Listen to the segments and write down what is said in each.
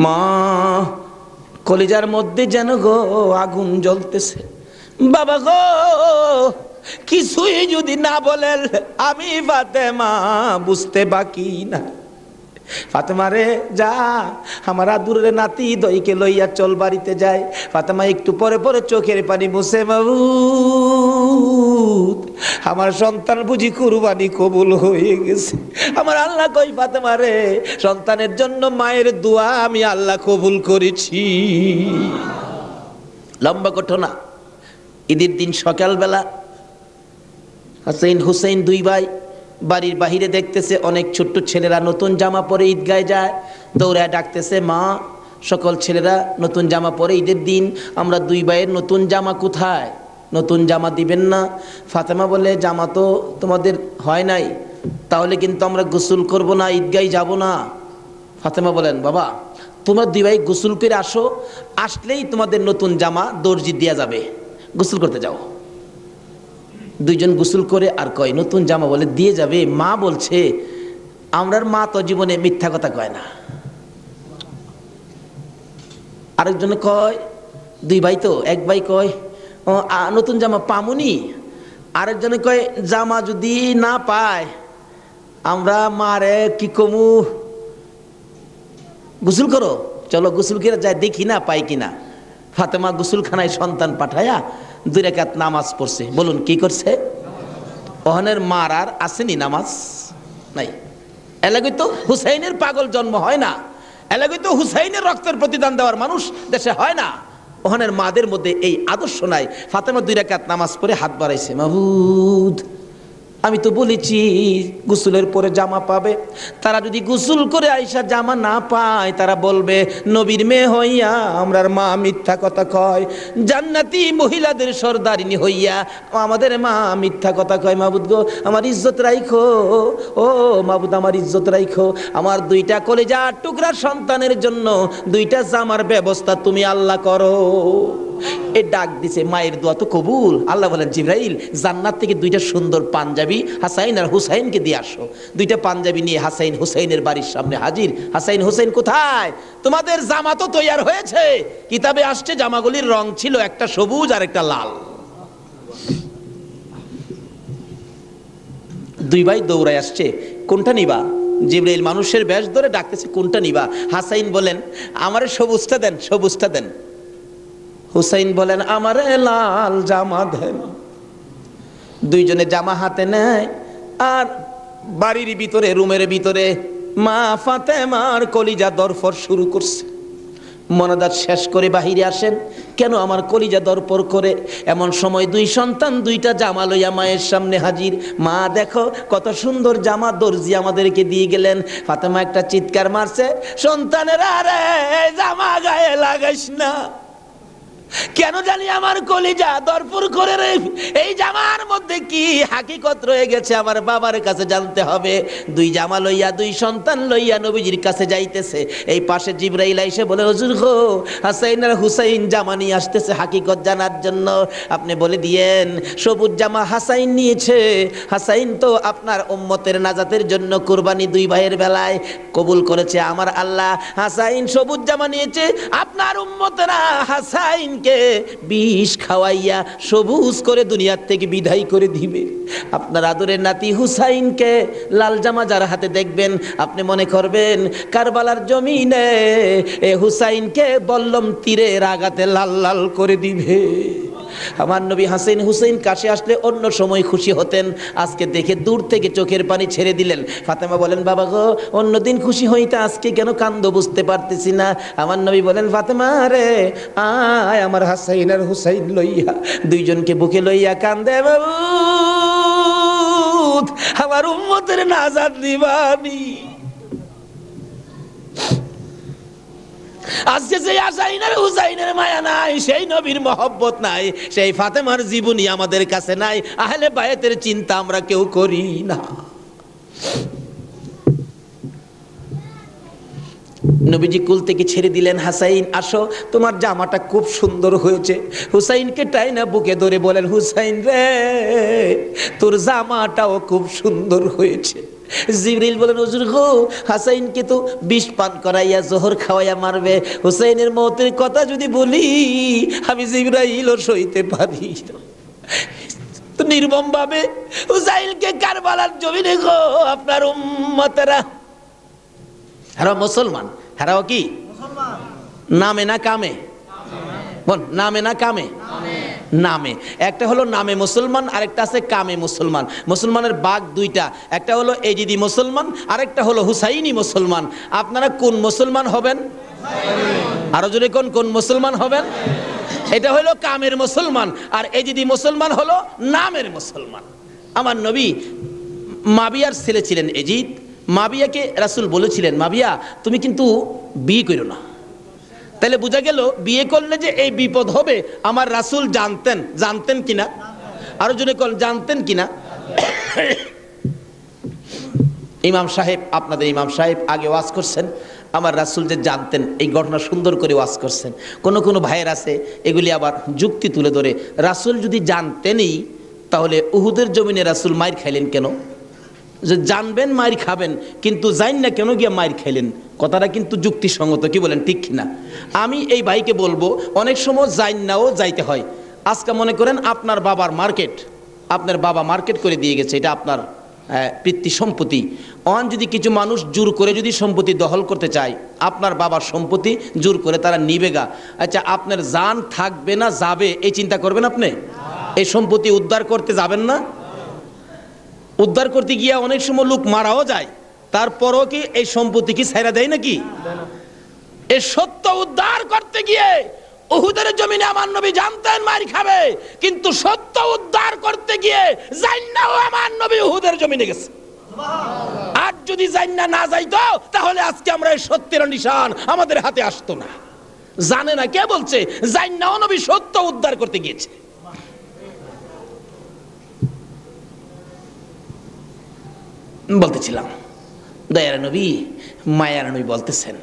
মা কলিজার মধ্যে যেন গো আগুন জ্বলতেছে। বাবা গো কিছুই যদি না বলেন আমি ফাতেমা বুঝতে বাকি না। ফাতেমা রে যা, আমার আদুরের নাতি দইকে লইয়া চল বাড়িতে যায়। ফাতেমা একটু পরে পরে চোখের পানি মুছে, মাবুদ আমার সন্তান বুঝি কুরবানি কবুল হয়ে গেছে। আমার আল্লাহ কই ফাতেমা রে, সন্তানের জন্য মায়ের দোয়া আমি আল্লাহ কবুল করেছি। লম্বা ঘটনা। ঈদের দিন সকালবেলা হাসাইন হুসাইন দুই ভাই বাড়ির বাহিরে দেখতেছে অনেক ছোট্ট ছেলেরা নতুন জামা পরে ঈদগায় যায়। দৌড়ায় ডাকতেছে, মা সকল ছেলেরা নতুন জামা পরে ঈদের দিন, আমরা দুই ভাইয়ের নতুন জামা কোথায়? নতুন জামা দিবেন না? ফাতেমা বলে, জামা তো তোমাদের হয় নাই, তাহলে কিন্তু আমরা গোসল করব না, ঈদগায় যাব না। ফাতেমা বলেন, বাবা তোমরা দুই ভাই গোসল করে আসো, আসলেই তোমাদের নতুন জামা দর্জি দেয়া যাবে, গোসল করতে যাও। দুইজন গোসল করে আর কয় নতুন জামা বলে দিয়ে যাবে। মা বলছে, আমরার মা তো জীবনে মিথ্যা কথা কয় না। আরেকজনে কয়, দুই ভাই তো, এক ভাই কয় নতুন জামা পামুনি, আরেকজনে কয় জামা যদি না পায় আমরা মারে কি কমু, গোসল করো, চলো গোসল করে যায় দেখি না পাই কিনা। ফাতেমা গোসলখানায় সন্তান পাঠায়া 2 রাকাত নামাজ পড়ছে। বলুন কি করছে? ওহনের মার আর আসেনি নামাজ নাই। এলাকায় তো হুসাইনের পাগল জন্ম হয় না, এলাকায় তো হুসাইনের রক্তের প্রতিদান দেওয়ার মানুষ দেশে হয় না। ওহনের মাদের মধ্যে এই আদর্শ নাই। ফাতেমা 2 রাকাত নামাজ পড়ে হাত বাড়াইছে, মাবুদ আমি তো বলেছি গোসলের পরে জামা পাবে, তারা যদি গোসল করে আইসা জামা না পায় তারা বলবে নবীর মেয়ে হইয়া আমরার মা মিথ্যা কথা কয়, জান্নাতি মহিলাদের সর্দারিনী হইয়া আমাদের মা মিথ্যা কথা কয়। মাবুদ গো আমার ইজ্জত রাইখো, ও মাবুদ আমার ইজ্জত রাইখো, আমার 2টা কলিজার টুকরা সন্তানের জন্য 2টা জামার ব্যবস্থা তুমি আল্লাহ করো। এ ডাক দিছে, মায়ের দোয়া তো কবুল। আল্লাহ বলেন, জিবরাইল জান্নাত থেকে 2টা সুন্দর পাঞ্জাবি হাসাইন আর হুসাইনকে দিয়ে আসো। 2টা পাঞ্জাবি নিয়ে হাসাইন হুসাইনের বাড়ির সামনে হাজির। হাসাইন হুসাইন কোথায়? তোমাদের জামা তো তৈয়ার হয়েছে। কিতাবে আসছে জামাগুলির রং ছিল একটা সবুজ আর একটা লাল। 2 ভাই দৌড়ায় আসছে, কোনটা নিবা? জিবরাইল মানুষের বেশ ধরে ডাকতেছে, কোনটা নিবা? হাসাইন বলেন, আমারে সবুজটা দেন, সবুজটা দেন। হুসাইন বলেন, আমারে লাল জামা দেন। 2জনে জামা হাতে নেয় আর বাড়ির ভিতরে রুমের ভিতরে মা ফাতেমার কলিজা দরফর শুরু করছে। মনাদাত শেষ করে বাহিরে আসেন, কেন আমার কলিজা দরপর করে? এমন সময় 2 সন্তান 2টা জামা লইয়া মায়ের সামনে হাজির। মা দেখো কত সুন্দর জামা দর্জি আমাদেরকে দিয়ে গেলেন। ফাতেমা একটা চিৎকার মারছে, সন্তানেরা রে জামা গায়ে লাগাইস না, কেন জানি আমার কলিজা দরপুর করে রে, এই জামার মধ্যে কি হাকিকত রয়ে গেছে আমার বাবার কাছে জানতে হবে। 2 জামা লইয়া 2 সন্তান লইয়া নবীজির কাছে যাইতেছে। এই পাশে জিবরাইল এসে বলে, হুজুর গো হাসাইন আর হুসাইন জামা নিয়ে আসতেছে হাকিকত জানার জন্য, আপনি বলে দিয়েন সবুজ জামা হাসাইন নিয়েছে। হাসাইন তো আপনার উম্মতের নাজাতের জন্য কুরবানি 2 ভাইয়ের বেলায় কবুল করেছে আমার আল্লাহ। হাসাইন সবুজ জামা নিয়েছে, আপনার উম্মতেরা হাসাইন বিষ খাওয়াইয়া সবুজ করে দুনিয়ার থেকে বিদায় করে দিবে। আপনার আদরের নাতি হুসাইনকে লাল জামা যার হাতে দেখবেন আপনি মনে করবেন কারবালার জমিনে এ হুসাইনকে বল্লম তীরের আঘাতে লাল লাল করে দিবে। আমার নবী হাসাইন হুসাইন কাছে আসলে অন্য সময় খুশি হতেন, আজকে দেখে দূর থেকে চোখের পানি ছেড়ে দিলেন। ফাতেমা বলেন, বাবা গো অন্যদিন খুশি হইতে আজকে কেন কান্দো বুঝতে পারতেছি না। আমার নবী বলেন, ফাতেমা রে আয় আমার হাসাইন আর হুসাইন লইয়া, 2জনকে বুকে লইয়া কান্দে, বাবু আমার উম্মতের নাজাত দিবানি। আজকে সেই হাসাইনের হুসাইনের মায়া নাই, সেই নবীর মহব্বত নাই, সেই ফাতেমার জীবনী আমাদের কাছে নাই, আহলে বায়াতের চিন্তা আমরা কেউ করি না। নবীজি কুল থেকে ছেড়ে দিলেন, হাসাইন আসো তোমার জামাটা খুব সুন্দর হয়েছে। হুসাইনকে টাইনা বুকে ধরে বলেন, হুসাইন রে তোর জামাটাও খুব সুন্দর হয়েছে। জিবরিল বলেন হুজুর গো, হাসাইনকে তো বিষ পান করাইয়া জোহর খাওয়াইয়া মারবে, হুসাইনের মওতের কথা যদি বলি আমি জিবরাইলও সইতে পারি না। তো নির্মম ভাবে হুসাইনকে কারবালার জমিনে গো আপনার উম্মতেরা, হারা মুসলমান, হারাও কি নামে না কামে? বল নামে না কামে? নামে। একটা হলো নামে মুসলমান, আরেকটা আছে কামে মুসলমান। মুসলমানের ভাগ দুইটা, একটা হলো এজিদি মুসলমান, আরেকটা হলো হুসাইনি মুসলমান। আপনারা কোন মুসলমান হবেন? আরো জোরে কোন কোন মুসলমান হবেন? এটা হলো কামের মুসলমান, আর এজিদি মুসলমান হলো নামের মুসলমান। আমার নবী মাবিয়ার ছেলে ছিলেন এজিদ। মাবিয়াকে রাসূল বলেছিলেন, মাবিয়া তুমি কিন্তু বিয়ে করো না। তাহলে বোঝা গেল বিয়ে করলে যে এই বিপদ হবে আমার রাসূল জানতেন। জানতেন কিনা? আরো জোরে কোন জানতেন কিনা? ইমাম সাহেব, আপনাদের ইমাম সাহেব আগে ওয়াজ করছেন, আমার রাসূল যে জানতেন এই ঘটনা সুন্দর করে ওয়াজ করছেন। কোন কোন ভাইয়ের আছে এগুলি আবার যুক্তি তুলে ধরে, রাসূল যদি জানতেনই তাহলে উহুদের জমিনে রাসূল মাইর খাইলেন কেন? যে জানবেন মাইর খাবেন, কিন্তু জান না কেন গিয়ে মাইর খাইলেন? কথাটা কিন্তু যুক্তিসঙ্গত, কি বলেন ঠিক না? আমি এই ভাইকে বলবো অনেক সময় জান নাও যাইতে হয়। আজকে মনে করেন আপনার বাবার মার্কেট, আপনার বাবা মার্কেট করে দিয়ে গেছে, এটা আপনার পিতৃ সম্পত্তি। অন যদি কিছু মানুষ জোর করে যদি সম্পত্তি দখল করতে চায়, আপনার বাবার সম্পত্তি জোর করে তারা নিবে গা, আচ্ছা আপনার জান থাকবে না যাবে এই চিন্তা করবেন আপনি? এই সম্পত্তি উদ্ধার করতে যাবেন না? উদ্ধার করতে গিয়ে অনেক সময় লোক মারাও যায়, তারপরও কি এই সম্পত্তি কি ছাইরা দেয় নাকি? এই সত্য উদ্ধার করতে গিয়ে উহুদের জমিনে আমার নবী জানতেন মার খাবে, কিন্তু সত্য উদ্ধার করতে গিয়ে জান্নাও আমার নবী উহুদের জমিনে গেছে। আর যদি জান্না না যাইতো তাহলে আজকে আমরা এই সত্যের নিশান আমাদের হাতে আসতো না। জানে না কে বলছে? জান্নাও নবী সত্য উদ্ধার করতে গিয়েছে। বলতেছিলাম দয়ার নবী, মায়ার নবী বলতেছেন,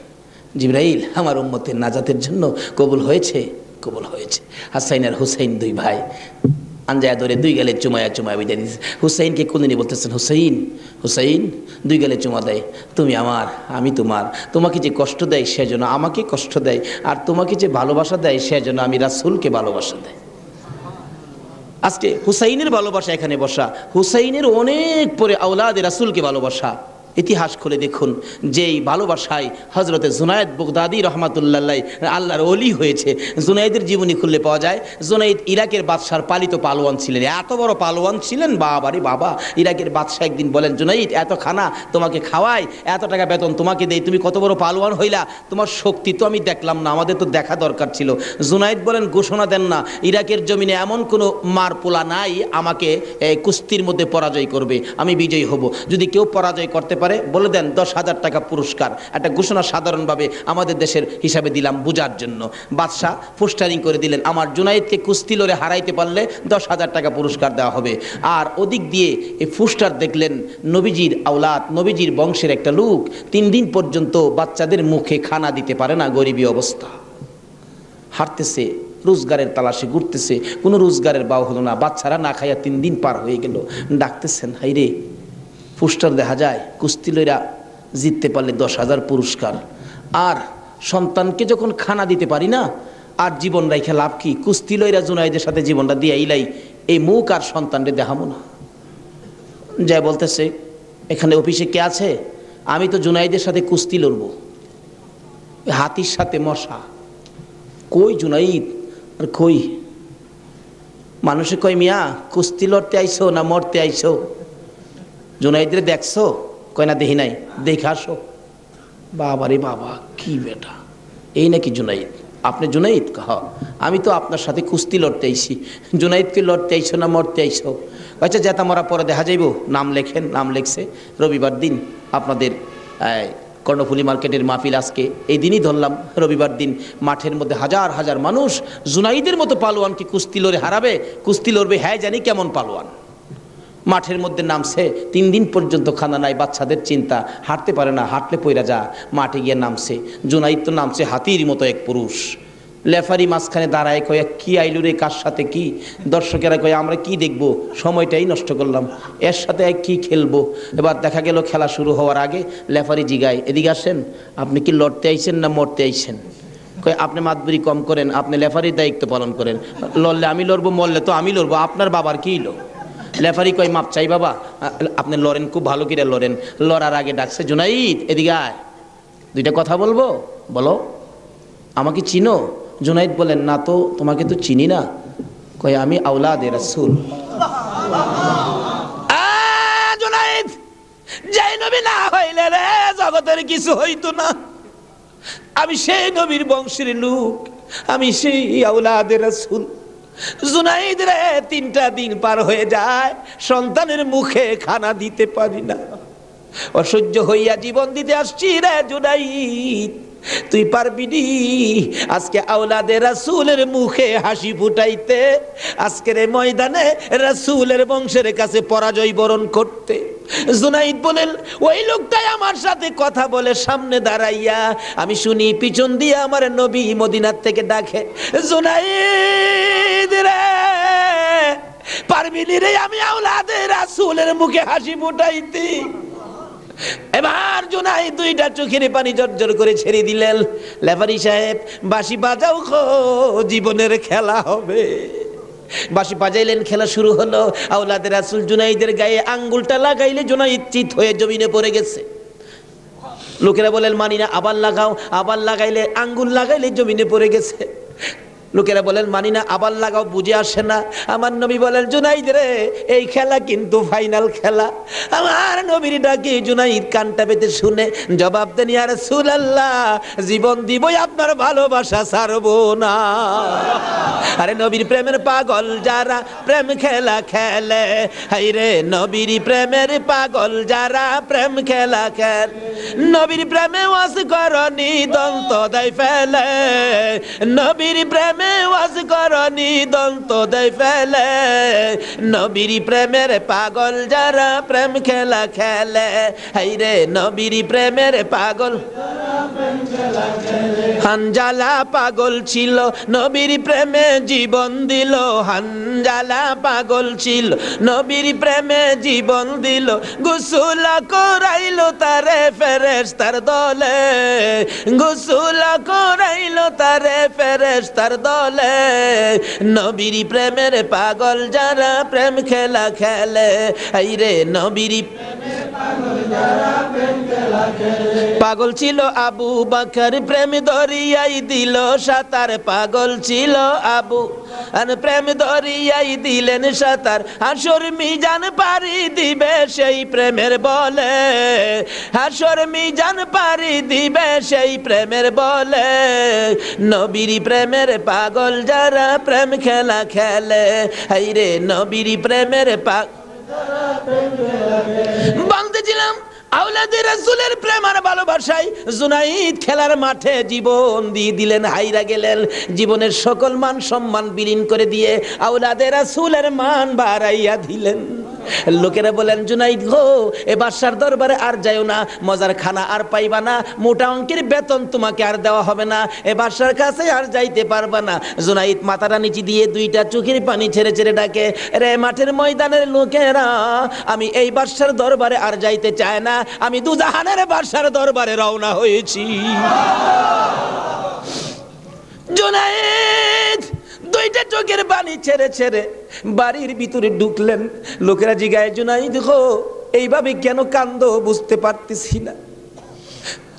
জিবরাইল আমার উম্মতের নাজাতের জন্য কবুল হয়েছে, কবুল হয়েছে। হাসাইন আর হুসাইন দুই ভাই আঞ্জায়া ধরে দুই গালে চুমায়া চুমায়া বিদায় দিয়েছে। হুসাইনকে কোনদিনই বলতেছেন, হুসাইন হুসাইন, দুই গালে চুমা দেয়, তুমি আমার আমি তোমার। তোমাকে যে কষ্ট দেয় সেজন্য আমাকে কষ্ট দেয়, আর তোমাকে যে ভালোবাসা দেয় সেজন্য আমি রাসূলকে ভালোবাসা দেয়। আজকে হুসাইনের ভালোবাসা এখানে বসা, হুসাইনের অনেক পরে আওলাদে রাসূলকে ভালোবাসা। ইতিহাস খুলে দেখুন, যেই ভালোবাসায় হযরতে জুনায়েদ বাগদাদী রহমাতুল্লাহ আল্লাহর ওলি হয়েছে। জুনায়েদের জীবনী খুললে পাওয়া যায়, জুনায়েদ ইরাকের বাদশার পালিত পালোয়ান ছিলেন। এত বড় পালোয়ান ছিলেন, বাবারে বাবা। ইরাকের বাদশা একদিন বলেন, জুনায়েদ এত খানা তোমাকে খাওয়াই, এত টাকা বেতন তোমাকে দেই, তুমি কত বড় পালোয়ান হইলা, তোমার শক্তি তো আমি দেখলাম না, আমাদের তো দেখা দরকার ছিল। জুনায়েদ বলেন, ঘোষণা দেন না, ইরাকের জমিনে এমন কোনো মারপোলা নাই আমাকে কুস্তির মধ্যে পরাজয় করবে, আমি বিজয়ী হব। যদি কেউ পরাজয় করতে পারে বলে দেন 10,000 টাকা পুরস্কার। একটা ঘোষণা সাধারণভাবে আমাদের দেশের হিসাবে দিলাম বুঝার জন্য। বাদশাহ পোস্টারিং করে দিলেন, আমার জুনায়েদকে কুস্তি লড়ে হারাইতে পারলে 10,000 টাকা পুরস্কার দেওয়া হবে। আর ওদিক দিয়ে এই পোস্টার দেখলেন নবীজির আওলাদ, নবীজির বংশের একটা লোক 3 দিন পর্যন্ত বাচ্চাদের মুখে খানা দিতে পারে না, গরিবী অবস্থা, হাঁটতেছে, রোজগারের তালাশে ঘুরতেছে, কোনো রোজগারের বাও হলো না, বাচ্চারা না খাইয়া 3 দিন পার হয়ে গেল। ডাকতেছেন, হাইরে পোস্টার দেখা যায় কুস্তি লইরা জিততে পারলে 10,000 পুরস্কার, আর সন্তানকে যখন খানা দিতে পারি না, আর জীবন রাইখা লাভ কি? কুস্তি লইরা জুনায়েদের সাথে জীবনটা দিয়ে ইলাই, এই মুখ আর সন্তানরে দেখাবো না। যাই বলতেছে, এখানে অফিসে কে আছে? আমি তো জুনায়েদের সাথে কুস্তি লড়বো, হাতির সাথে মশা। কই জুনাইদ? আর কই? মানুষে কয়, মিয়া কুস্তি লড়তে আইছো না মরতে আইছো? জুনাইদরে দেখছো? কয় না দেখি নাই। দেখে আসো। বাবারে বাবা, কি বেটা, এই নাকি জুনাইদ? আপনি জুনাইদ? হ্যাঁ, আমি তো আপনার সাথে কুস্তি লড়তে আইছি। জুনাইদকে লড়তে আইছো না মরতে আইছো? আচ্ছা যেটা মরা পরে দেখা যাইব, নাম লেখেন। নাম লেখছে। রবিবার দিন আপনাদের কর্ণফুলী মার্কেটের মাহফিল, আজকে এই দিনই ধরলাম রবিবার দিন, মাঠের মধ্যে হাজার হাজার মানুষ জুনাইদের মতো পালোয়ানকে কুস্তি লড়ে হারাবে, কুস্তি লড়বে। হ্যাঁ জানি কেমন পালোয়ান। মাঠের মধ্যে নামছে, 3 দিন পর্যন্ত খানা নাই, বাচ্চাদের চিন্তা, হাঁটতে পারে না, হাঁটলে পইরা যা। মাঠে গিয়ে নামছে, জুনাইদ তো নামছে হাতির মতো এক পুরুষ, লেফারি মাঝখানে দাঁড়ায়, কয়ে কি আইলু রে, কার সাথে কি? দর্শকেরা কয়ে আমরা কি দেখবো, সময়টাই নষ্ট করলাম, এর সাথে কি খেলবো। এবার দেখা গেল খেলা শুরু হওয়ার আগে লেফারি জিগায়, এদিকে আসেন, আপনি কি লড়তে আইছেন না মরতে আইছেন? কয়ে আপনি মাতবুরি কম করেন, আপনি লেফারির দায়িত্ব পালন করেন, লড়লে আমি লড়বো, মরলে তো আমি লড়বো, আপনার বাবার কি লো? লেফারি কয় মাপ চাই বাবা, আপনি লড়েন, খুব ভালো করে লড়েন। লড়ার আগে ডাকছে, জুনাইদ এদিকে আয়, দুইটা কথা বলবো, বলো, আমাকে চিনো? জুনাইদ বলেন, না তো, তোমাকে তো চিনি না। কয় আমি আওলাদে রাসূল। জুনাইদ, যেই নবী না হইলে রে জগতের কিছু হইতো না, আমি সেই নবীর বংশের লোক, আমি সেই আওলাদে রাসূল। জুনাইদ রে, 3টা দিন পার হয়ে যায়, সন্তানের মুখে খানা দিতে পারি না, অসহ্য হইয়া জীবন দিতে আসছি রে জুনাইদ, তুই পারবি নি আজকে আওলাদে রাসূলের মুখে হাসি ফুটাইতে, আজকের এই ময়দানে রাসূলের বংশের কাছে পরাজয় বরণ করতে? জুনাইদ বলেন, ওই লোকটাই আমার সাথে কথা বলে সামনে দাঁড়াইয়া, আমি শুনি পিছন দিয়ে আমার নবী মদিনার থেকে ডাকে, জুনাইদ রে, পারবি নি রে আমি আওলাদে রাসূলের মুখে হাসি ফুটাইতে? এবার জুনাইদ 2টা চোখের পানি জর্জর করে ছেড়ে দিলেন। লেফারি সাহেব, বাঁশি বাজাও খো, জীবনের খেলা হবে। বাঁশি বাজাইলেন, খেলা শুরু হলো। আওলাদে রাসূল জুনাইদের গায়ে আঙ্গুলটা লাগাইলে জুনাইদ চিত হয়ে জমিনে পড়ে গেছে। লোকেরা বলেন, মানি না, আবার লাগাও, আবার লাগাইলে, আঙ্গুল লাগাইলে জমিনে পড়ে গেছে। লোকেরা বলেন, মানি না, আবার লাগাও, বুঝে আসে না। আমার নবী বলেন, জুনাইদ রে, এই খেলা কিন্তু ফাইনাল খেলা। আমার নবীর ডাকে জুনাইদ কানটা পেতে শুনে জবাব দেন, ইয়া রাসূলুল্লাহ, জীবন দিবই, আপনার ভালোবাসা ছাড়বো না। আরে নবীর প্রেমের পাগল যারা প্রেম খেলা খেলে, হাইরে নবীর প্রেমের পাগল যারা প্রেম খেলা খেলে, নবীর প্রেমে ওয়াজ করনি দন্ত দেয় ফেলে, নবীর প্রেমে ওয়াজ করনি দন্ত দেয় ফেলে, নবীর প্রেমের পাগল যারা প্রেম খেলা খেলে, হাইরে নবীর প্রেমের পাগল। হানজালা পাগল ছিল, নবীর প্রেমে জীবন দিল, হানজালা পাগল ছিল, নবীর প্রেমে জীবন দিল, গোসল করাইলো তারে ফেরেশতার দলে, গোসল করাইলো তারে ফেরেশতার দলে, নবীর প্রেমের পাগল যারা প্রেম খেলা খেলে, আইরে নবীর পাগল ছিল আবু বকর, প্রেম দরিয়াই দিল সাঁতার, পাগল ছিল আবু, আর প্রেম দরিয়াই দিলেন সাঁতার, হাসর মিজান পারি দিবে সেই প্রেমের বলে, হাসর মিজান পারি দিবে সেই প্রেমের বলে, নবীর প্রেমের পাগল যারা প্রেম খেলা খেলে, হাইরে নবীর প্রেমের পাগল। বলতেছিলাম, আওলাদে রাসূলের প্রেম আর ভালোবাসায় জুনাইদ খেলার মাঠে জীবন দিয়ে দিলেন, হাইরা গেলেন, জীবনের সকল মান সম্মান বিলীন করে দিয়ে আওলাদে রাসূলের মান বাড়াইয়া দিলেন। লোকেরা বলেন, জুনাইদ গো, এ বাদশার দরবারে আর যাইও না, মজার খানা আর পাইবা না, মোটা অঙ্কের বেতন তোমাকে আর দেওয়া হবে না, এ বাদশার কাছে আর যাইতে পারবা না। জুনাইদ মাথাটা নিচে দিয়ে 2টা চোখের পানি ছেড়ে ছেড়ে ডাকে, রে মাঠের ময়দানের লোকেরা, আমি এই বাদশার দরবারে আর যাইতে চাই না, আমি দুজাহানের বাদশার দরবারে রওনা হয়েছি। জুনাইদ 2টা চোখের পানি ছেড়ে ছেড়ে বাড়ির ভিতরে ঢুকলেন। লোকেরা জিগায়, জুনাইদ গো, এইভাবে কেন কান্দো বুঝতে পারতেছি না।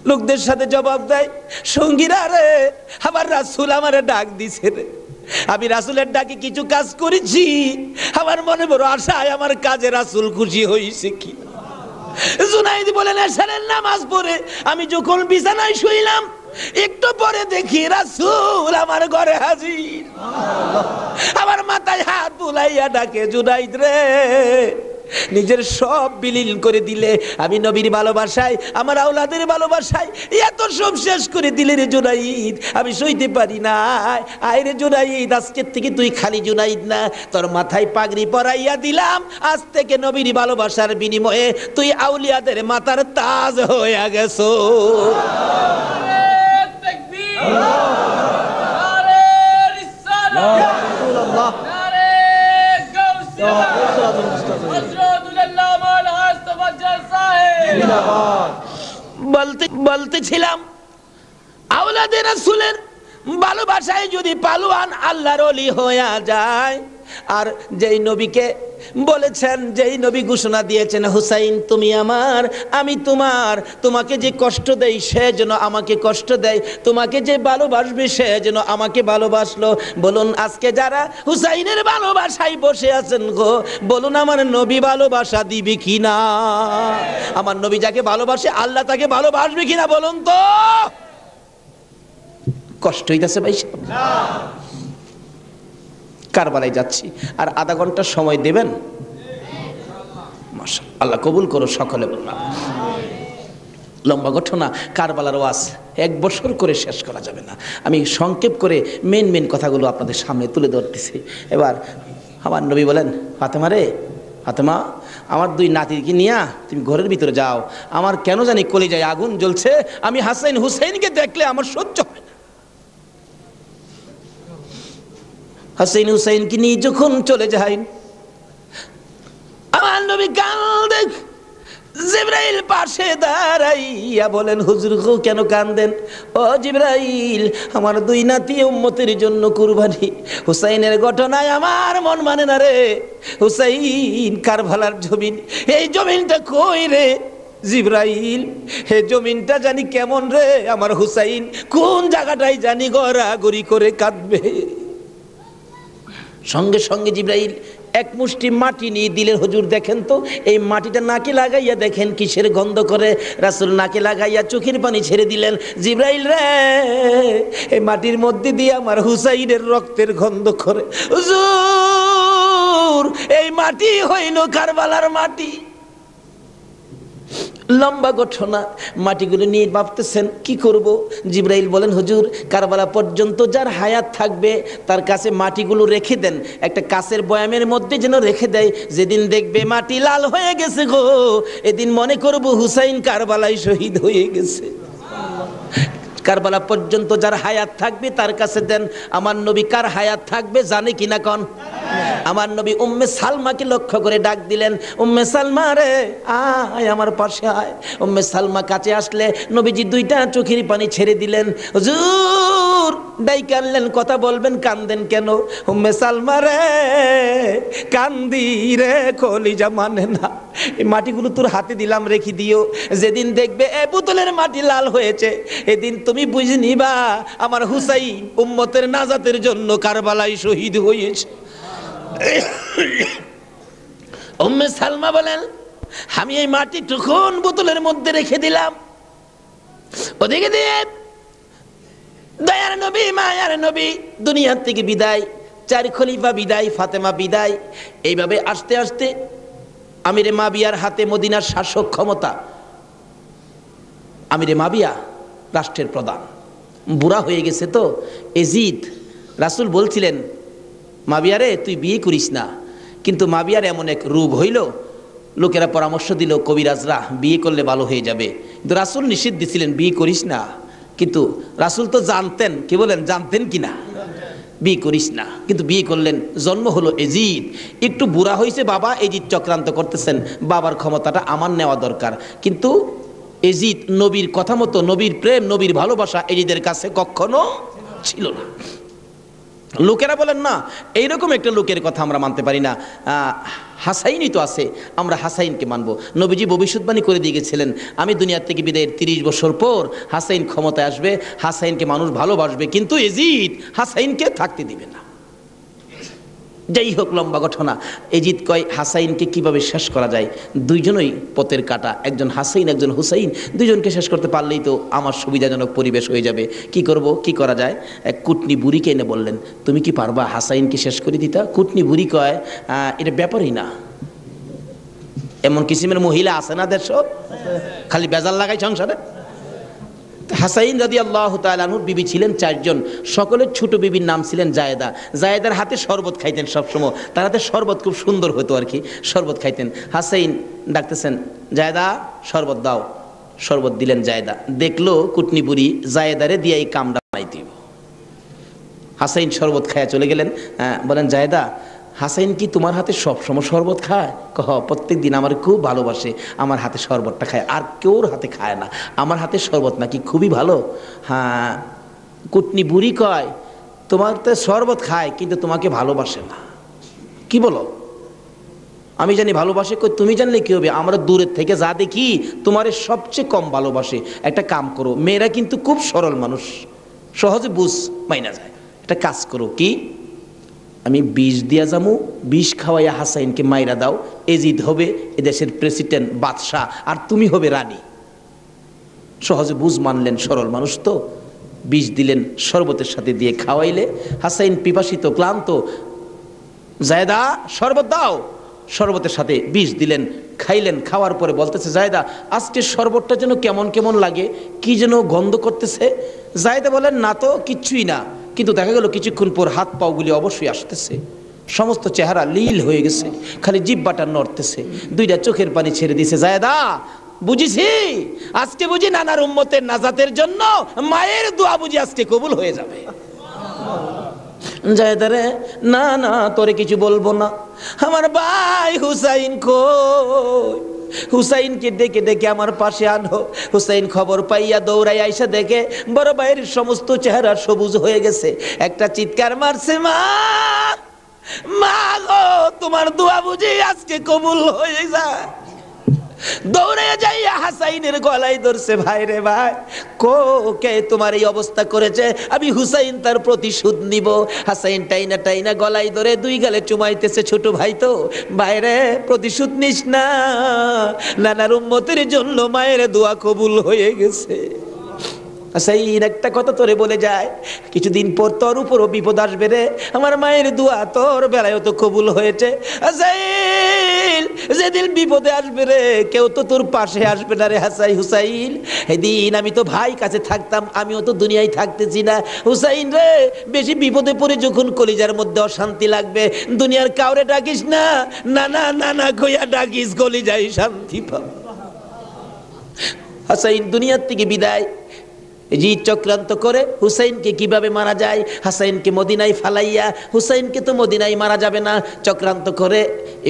লোকদের সাথে জবাব দেয়, সঙ্গীরা রে, আমার রাসূল আমারে ডাক দিছে রে, আমি রাসূলের ডাকে কিছু কাজ করেছি, আমার মনে বড় আশায় আমার কাজে রাসূল খুশি হইছে কি। জুনাইদ বলেন, এশারের নামাজ পড়ে আমি যখন বিছানায় শুইলাম, একটু পরে দেখি রাসূল আমার ঘরে হাজির, আমার মাথায় হাত বুলাইয়া ডাকে, জুনাইদ রে, নিজের সব বিলীন করে দিলে, আমি নবীর ভালোবাসায়, আমার আওলাদের ভালোবাসায় এত সব শেষ করে দিলে রে জুনাইদ, আমি সইতে পারি না। আয় রে জুনাইদ, আজকের থেকে তুই খালি জুনাইদ না, তোর মাথায় পাগড়ি পরাইয়া দিলাম, আজ থেকে নবীর ভালোবাসার বিনিময়ে তুই আউলিয়াদের মাথার তাজ হয়ে গেছো। বলতেছিলাম আওলাদে রাসূলের ভালোবাসায় যদি পালোয়ান আল্লাহর ওলি হয়ে যায়, আর যেই নবীকে বলেছেন, যেই নবী ঘোষণা দিয়েছেন হুসাইন তুমি আমার আমি তোমার, তোমাকে যে কষ্ট দেয় সে যেন আমাকে কষ্ট দেয়, তোমাকে যে ভালোবাসবে সে যেন আমাকে ভালোবাসলো। বলুন আজকে যারা হুসাইনের ভালোবাসায় বসে আছেন গো, বলুন আমার নবী ভালোবাসা দিবে কিনা? আমার নবী যাকে ভালোবাসে আল্লাহ তাকে ভালোবাসবে কিনা বলুন তো? কষ্ট হইতেছে ভাই? কারবালায় যাচ্ছি, আর আধা ঘন্টা সময় দেবেন? মাশাআল্লাহ, আল্লাহ কবুল করো সকলে বললাম। লম্বা ঘটনা, কারবালার ওয়াজ 1 বছর করে শেষ করা যাবে না। আমি সংক্ষেপ করে মেন কথাগুলো আপনাদের সামনে তুলে ধরতেছি। এবার আমার নবী বলেন, ফাতেমা রে, ফাতেমা আমার 2 নাতিকে নিয়া তুমি ঘরের ভিতরে যাও, আমার কেন জানি কলিজায় আগুন জ্বলছে, আমি হাসাইন হুসাইনকে দেখলে আমার সহ্য হয় না। হাসাইন হুসাইনকে নিয়ে যখন চলে যায়, আমার নবী কাঁদেন। জিবরাইল পাশে দাঁড়াইয়া বলেন, হুজুর গো কেন কাঁদেন? ও জিবরাইল, আমার 2 নাতি উম্মতের জন্য কুরবানি। হুসাইনের ঘটনায় আমার মন মানে না রে। হুসাইন কারবালার জমিন, এই জমিনটা কই রে জিবরাইল? হে জমিনটা জানি কেমন রে, আমার হুসাইন কোন জায়গাটাই জানি গড়াগড়ি করে কাঁদবে। সঙ্গে সঙ্গে জিবরাইল 1 মুষ্টি মাটি নিয়ে দিলেন। হুজুর দেখেন তো, এই মাটিটা নাকে লাগাইয়া দেখেন কিসের গন্ধ করে। রাসূল নাকে লাগাইয়া চোখের পানি ছেড়ে দিলেন। জিবরাইল রে, এই মাটির মধ্যে দিয়ে আমার হুসাইনের রক্তের গন্ধ করে। হুজুর এই মাটি হইল কারবালার মাটি। লম্বা ঘটনা, মাটিগুলো নিয়ে ভাবতেছেন কি করব। জিবরাইল বলেন, হুজুর কারবালা পর্যন্ত যার হায়াত থাকবে তার কাছে মাটিগুলো রেখে দেন, একটা কাচের বয়ামের মধ্যে যেন রেখে দেয়। যেদিন দেখবে মাটি লাল হয়ে গেছে গো, এদিন মনে করব হুসাইন কারবালায় শহীদ হয়ে গেছে। কারবালা পর্যন্ত যার হায়াত থাকবে তার কাছে দেন। আমার নবী কার হায়াত থাকবে জানে কিনা কন? আমার নবী উম্মে সালমাকে লক্ষ্য করে ডাক দিলেন, উম্মে সালমা রে আয় আমার পাশে আয়। উম্মে সালমা কাছে আসলে নবীজি 2টা চোখের পানি ছেড়ে দিলেন। হুজুর ডাইকে আনলেন, কথা বলবেন, কান্দেন কেন? উম্মে সালমা রে কান্দি রে, কলিজা মানে না, এই মাটিগুলো তোর হাতে দিলাম, রেখে দিও। যেদিন দেখবে এ বোতলের মাটি লাল হয়েছে, এদিন তুমি বুঝে নিবা আমার হুসাইন উম্মতের নাজাতের জন্য কারবালায় শহীদ হয়েছে। উম্মে সালমা বলেন, আমি এই মাটি টুকুন বোতলের মধ্যে রেখে দিলাম। ওদিকে দিয়ে দয়ার নবী মায়ার নবী দুনিয়ার থেকে বিদায়, 4 খলিফা বিদায়, ফাতেমা বিদায়। এইভাবে আস্তে আস্তে আমিরে মাবিয়ার হাতে মদিনার শাসক ক্ষমতা। আমিরে মাবিয়া রাষ্ট্রের প্রধান, বুড়া হয়ে গেছে তো এজিদ। রাসূল বলছিলেন, মাবিয়ারে তুই বিয়ে করিস না, কিন্তু মাবিয়ার এমন এক রোগ হইল, লোকেরা পরামর্শ দিল কবিরাজরা বিয়ে করলে ভালো হয়ে যাবে, কিন্তু রাসূল নিষেধ দিছিলেন বিয়ে করিস না। কিন্তু রাসূল তো জানতেন, কি বলেন, জানতেন কিনা বিয়ে করিস না, কিন্তু বিয়ে করলেন। জন্ম হলো এজিদ। একটু বুড়া হয়েছে বাবা, এজিদ চক্রান্ত করতেছেন, বাবার ক্ষমতাটা আমার নেওয়া দরকার। কিন্তু এজিদ নবীর কথা মতো, নবীর প্রেম, নবীর ভালোবাসা এজিদের কাছে কখনো ছিল না। লোকেরা বলেন না, এইরকম একটা লোকের কথা আমরা মানতে পারি না, হাসাইনই তো আছে, আমরা হাসাইনকে মানব। নবীজি ভবিষ্যৎবাণী করে দিয়ে গেছিলেন, আমি দুনিয়া থেকে বিদায়ের 30 বছর পর হাসাইন ক্ষমতায় আসবে, হাসাইনকে মানুষ ভালোবাসবে, কিন্তু এজিদ হাসাইনকে থাকতে দিবে না। যাই হোক, লম্বা ঘটনা। এজিদ কয় হাসাইনকে কিভাবে শেষ করা যায়, 2জনই পথের কাটা, একজন হাসাইন একজন হুসাইন, 2জনকে শেষ করতে পারলেই তো আমার সুবিধাজনক পরিবেশ হয়ে যাবে। কি করব, কি করা যায়? এক কুটনি বুড়িকে এনে বললেন, তুমি কি পারবা হাসাইনকে শেষ করে দিতা? কুটনি বুড়ি কয়, এটা ব্যাপারই না। এমন কিসিমের মহিলা আছে না দেশ, খালি বেজাল লাগাই সংসারে। হাসাইন রাদিয়াল্লাহু তাআলা আনহুর বিবি ছিলেন 4 জন, সকলের ছোট বিবির নাম ছিলেন জায়েদা। জায়েদার হাতে শরবত খাইতেন সবসময়, তার হাতে শরবত খুব সুন্দর হতো আর কি, শরবত খাইতেন। হাসাইন ডাকতেছেন, জায়েদা শরবত দাও। শরবত দিলেন জায়েদা। দেখলো কুটনি বুড়ি জায়েদারে দিয়ে এই কামটা বানাই দিব। হাসাইন শরবত খায়া চলে গেলেন। বলেন, জায়েদা হাসাইন কি তোমার হাতে সবসময় শরবত খায়? প্রত্যেক দিন আমার খুব ভালোবাসে, আমার হাতে শরবতটা খায়, আর কেউর হাতে খায় না, আমার হাতে শরবত নাকি খুবই ভালো। হ্যাঁ, কুটনি বুড়ি কয় তোমার তো শরবত খায় কিন্তু তোমাকে ভালোবাসে না। কি বলো? আমি জানি ভালোবাসে, কই তুমি জানলে কি হবে, আমরা দূরের থেকে যা দেখি তোমারে সবচেয়ে কম ভালোবাসে। একটা কাম করো, মেয়েরা কিন্তু খুব সরল মানুষ, সহজে বুঝ মাইনা যায়। একটা কাজ করো, কি আমি বিষ দিয়া যামু, বিষ খাওয়াইয়া হাসাইনকে মাইরা দাও, এজিদ হবে এদেশের প্রেসিডেন্ট বাদশাহ, আর তুমি হবে রানী। সহজে বুঝ মানলেন, সরল মানুষ তো। বিষ দিলেন, শরবতের সাথে দিয়ে খাওয়াইলে হাসাইন পিপাসিত ক্লান্ত, জায়দা শরবত দাও, শরবতের সাথে বিষ দিলেন, খাইলেন। খাওয়ার পরে বলতেছে জায়দা আজকে শরবতটা যেন কেমন কেমন লাগে, কি যেন গন্ধ করতেছে। জায়দা বলেন না তো, কিচ্ছুই না, কিন্তু দেখা গেল কিছুক্ষণ পর হাত পাওগুলি অবশ্যই আসতেছে, সমস্ত চেহারা লীল হয়ে গেছে, খালি জিহ্বাটা নড়তেছে, দুইটা চোখের পানি ছেড়ে দিছে। জায়দা বুঝিছি আজকে বুঝি নানার উম্মতের নাজাতের জন্য মায়ের দোয়া বুঝি আজকে কবুল হয়ে যাবে। জায়দারে না না, তোরে কিছু বলবো না, আমার ভাই হুসাইন কই? হুসাইনকে ডেকে ডেকে আমার পাশে আনো। হুসাইন খবর পাইয়া দৌড়াই আইসা দেখে বড় ভাইয়ের সমস্ত চেহারা সবুজ হয়ে গেছে। একটা চিৎকার মারছে, মা মা গো, তোমার দোয়া বুঝি আজকে কবুল হয়ে যায়। দৌড়ে যাইয়া হাসাইনের গলায় ধরছে, ভাই রে ভাই, কে তোমার এই অবস্থা করেছে? আমি হুসাইন তার প্রতিশোধ নিব। হাসাইন টাইনা টাইনা গলায় ধরে দুই গালে চুমাইতেছে, ছোট ভাই তো, বাইরে প্রতিশোধ নিস না, নানার উম্মতের জন্য মায়ের দোয়া কবুল হয়ে গেছে। হাসাইন একটা কথা তোরে বলে যায়, কিছুদিন পর তোর উপরও বিপদ আসবে রে, আমার মায়ের দোয়া তোর বেলায়ও তো কবুল হয়েছে। হাসাইন যেদিন বিপদে আসবে রে, কেউ তো তোর পাশে আসবে না রে হাসাই হুসাইন। এদিন আমি তো ভাই কাছে থাকতাম, আমিও তো দুনিয়ায় থাকতেছি না। হুসাইন রে, বেশি বিপদে পড়ে যখন কলিজার মধ্যে অশান্তি লাগবে, দুনিয়ার কাউরে ডাকিস না, নানা নানা কইয়া ডাকিস, কলিজায় শান্তি পাব। হাসাইন দুনিয়ার থেকে বিদায়। জি চক্রান্ত করে হুসাইনকে কিভাবে মারা যায়, হাসাইনকে মদিনায় ফালাইয়া, হুসাইনকে তো মদিনায় মারা যাবে না, চক্রান্ত করে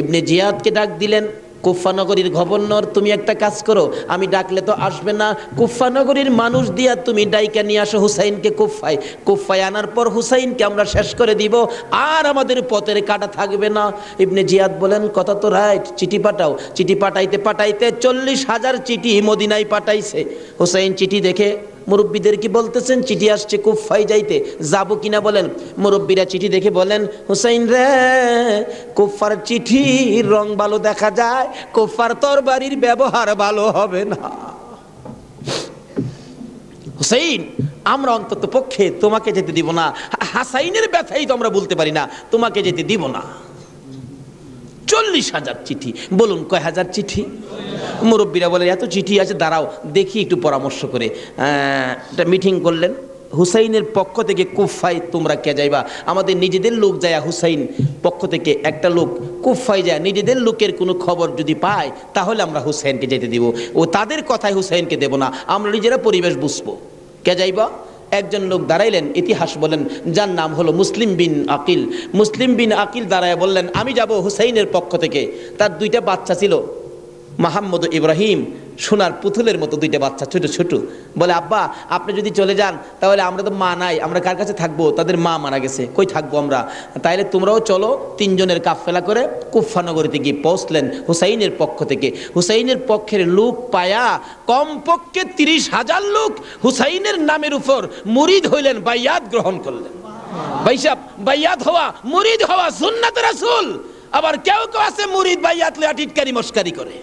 ইবনে জিয়াদকে ডাক দিলেন। কুফা নগরীর গভর্নর, তুমি একটা কাজ করো, আমি ডাকলে তো আসবে না, কুফা নগরীর মানুষ দিয়া তুমি ডাইকা নিয়ে আসো হুসাইনকে কুফায়। কুফায় আনার পর হুসাইনকে আমরা শেষ করে দিব, আর আমাদের পথের কাটা থাকবে না। ইবনে জিয়াদ বলেন কথা তো রাইট, চিঠি পাঠাও। চিঠি পাঠাইতে পাঠাইতে 40,000 চিঠি মদিনায় পাঠাইছে। হুসাইন চিঠি দেখে মুরব্বীদের কি বলতেছেন, চিঠি আসছে কুফায় যাইতে, যাবো কিনা বলেন। মুরব্বীরা চিঠি দেখে বলেন, হুসাইন রে, কুফার চিঠির রং ভালো দেখা যায়, কুফার তরবারির ব্যবহার ভালো হবে না। হুসাইন, আমরা অন্তত পক্ষে তোমাকে যেতে দিব না, হাসাইনের ব্যথাই তো আমরা বলতে পারি না, তোমাকে যেতে দিব না। 40,000 চিঠি, বলুন কয় হাজার চিঠি? মুরব্বীরা বলে এত চিঠি আছে, দাঁড়াও দেখি একটু পরামর্শ করে। একটা মিটিং করলেন, হুসাইনের পক্ষ থেকে কুফায় তোমরা কে যাইবা? আমাদের নিজেদের লোক যায়, হুসাইন পক্ষ থেকে একটা লোক কুফায় যায়, নিজেদের লোকের কোনো খবর যদি পায় তাহলে আমরা হুসাইনকে যেতে দিব, ও তাদের কথায় হুসাইনকে দেব না, আমরা নিজেরা পরিবেশ বুঝবো। কে যাইবা? একজন লোক দাঁড়াইলেন, ইতিহাস বলেন, যার নাম হলো মুসলিম বিন আকিল। মুসলিম বিন আকিল দাঁড়ায় বললেন, আমি যাব হুসাইনের পক্ষ থেকে। তার দুইটা বাচ্চা ছিল, মাহমুদ ইব্রাহিম, সোনার পুতুলের মতো দুইটা বাচ্চা, ছোট ছোট। বলে আব্বা আপনি যদি চলে যান তাহলে আমরা তো মা নাই, আমরা কার কাছে থাকবো? তাদের মা মারা গেছে, কই থাকবো আমরা? তাইলে তোমরাও চলো। 3 জনের কাফেলা করে কুফা নগরীতে গিয়ে পৌঁছলেন হুসাইনের পক্ষ থেকে। হুসাইনের পক্ষের লোক পায়া কমপক্ষে 30,000 লোক হুসাইনের নামের উপর মুরিদ হইলেন, বাইয়াত গ্রহণ করলেন। ভাইসাব, বাইয়াত হওয়া, মুরিদ হওয়া সুন্নাত রাসূল। আবার কেউ কেউ আছে মুরিদ বাইয়াত লইয়া টিটকারি মস্কারি করে।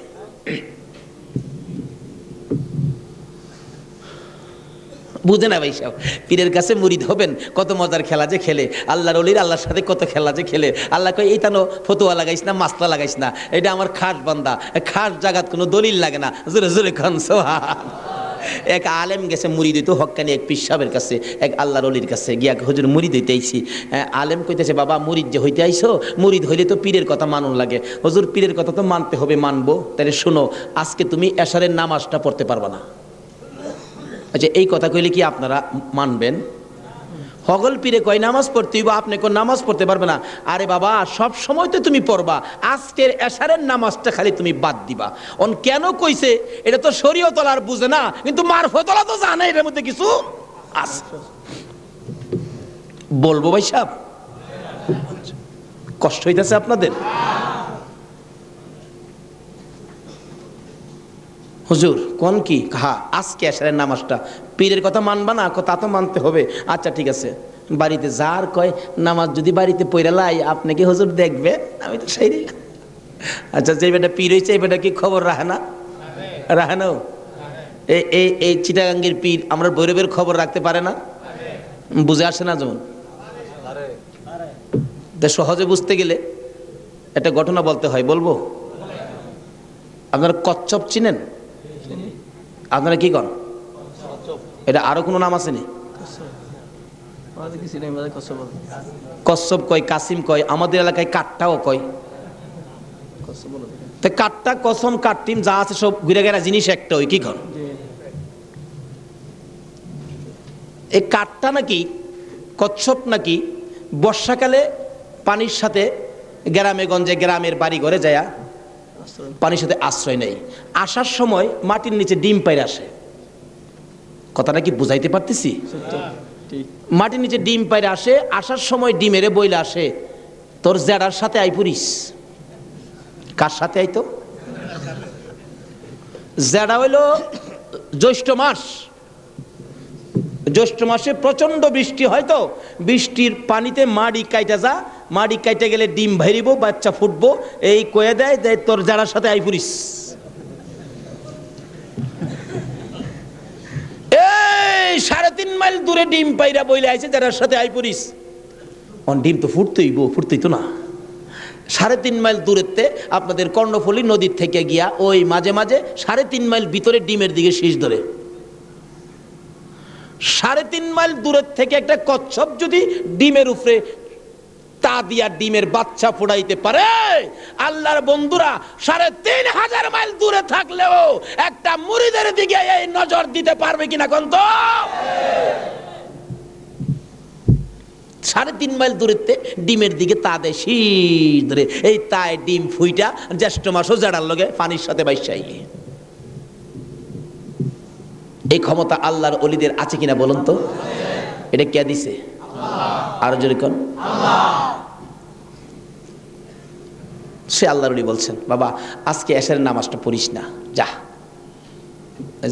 বুঝে না ভাই সাহেব, পীরের কাছে মুরিদ হবেন, কত মজার খেলা যে খেলে, আল্লাহর ওলির আল্লাহর সাথে কত খেলা যে খেলে। আল্লাহ কয় এই তানো ফতুয়া লাগাইস না, মাসলা লাগাইস না, এটা আমার খাস বান্দা, খাস জাগাত কোনো দলিল লাগে না। জোরে জোরে খান সোহান। এক আলেম গেছে মুরিদ হইতো, হক্কানি এক পীর সাহেবের কাছে, এক আল্লাহর ওলির কাছে গিয়া, হুজুর মুরিদ হইতে আইছি। আলেম কইতেছে, বাবা মুরিদ যে হইতে আইছো, মুরিদ হইলে তো পীরের কথা মানুন লাগে। হুজুর পীরের কথা তো মানতে হবে, মানবো। তাহলে শোনো, আজকে তুমি এশারের নামাজটা পড়তে পারবা না। আচ্ছা এই কথা কইলে কি আপনারা মানবেন? হগল পীরে কয় নামাজ পড়তে হইব, আপনি কোন নামাজ পড়তে পারবে না। আরে বাবা, সব সময় তো তুমি পড়বা, আজকের এশারের নামাজটা খালি তুমি বাদ দিবা। অন কেন কইছে এটা তো শরীয়ত আর বুঝে না, কিন্তু মারফতলা তো জানে এর মধ্যে কিছু আছে। বলবো ভাই সাহেব, কষ্ট হইতেছে আপনাদের? হুজুর কোন কি? হ্যাঁ, আজকে এশারের নামাজটা পীরের কথা মানবা না? তা তো মানতে হবে। আচ্ছা ঠিক আছে, বাড়িতে যার কয় নামাজ যদি বাড়িতে পড়ে লাই আপনি কি হুজুর দেখবে? আমি তো সেই। আচ্ছা, যে বেটা পীর হয়েছে এই বেটা কি খবর রাখে না? রাখে না? এই চিটাগাঙ্গের পীর আমরা ভৈরবের খবর রাখতে পারে না? বুঝে আসে না? যেমন সহজে বুঝতে গেলে একটা ঘটনা বলতে হয়, বলবো? আপনারা কচ্ছপ চিনেন? আপনারা কি করেন? এটা আরো কোনো নাম আছে নি? কচ্ছপ কয়, কাসিম কয়, আমাদের এলাকায় কাটটাও কয়। কাটটা, কসম, কাটটিম যা আছে সব ঘুরে গেরা জিনিস একটা, ওই কি কর? এই কাটটা নাকি, কচ্ছপ নাকি বর্ষাকালে পানির সাথে গ্রামে গঞ্জে গ্রামের বাড়ি ঘরে যায় পানির সাথে আশ্রয় নেই। আসার সময় মাটির নিচে ডিম পাইরে আসে। কথাটা কি বুঝাইতে পারতেছি? মাটির নিচে ডিম পাইরে আসে, আসার সময় ডিমেরে বইলে আসে তোর জেডার সাথে আই পড়িস। কার সাথে আইতো? জেডা হইল জ্যৈষ্ঠ মাস। জ্যৈষ্ঠ মাসে প্রচন্ড বৃষ্টি হয়, তো বৃষ্টির পানিতে মাড়ি কাইটা যা, মাড়ি কাইটা গেলে ডিম ভাইরিব, বাচ্চা ফুটবো, এই কয়ে দেয় যে তোর জেডার সাথে আই পড়িস। এই 3.5 মাইল দূরে ডিম পাইরা বইলে আইছে জেডার সাথে আই পড়িস। ডিম তো ফুটতেই তো না। 3.5 মাইল দূরেতে আপনাদের কর্ণফুলী নদীর থেকে গিয়া ওই মাঝে মাঝে 3.5 মাইল ভিতরে ডিমের দিকে শীষ ধরে। 3.5 মাইল দূরের থেকে একটা কচ্ছপ যদি ডিমের উপরে তা দিয়া ডিমের বাচ্চা ফোড়াইতে পারে, আল্লাহর বন্ধুরা 3,500 মাইল দূরে থাকলেও একটা মুরিদের দিকে এই নজর দিতে পারবে কিনা কোন? তো 3.5 মাইল দূরেতে ডিমের দিকে তা দেয় শীষ ধরে, এই তাই ডিম ফুইটা জ্যৈষ্ঠ মাসও জেডার লগে পানির সাথে বাইসাই। এই ক্ষমতা আল্লাহর ওলিদের আছে কিনা বলুন তো? এটা কে দিছে? আরো জোরে কোন? সে আল্লাহর ওলি বলছেন, বাবা আজকে এশারের নামাজটা পড়িস না, যা।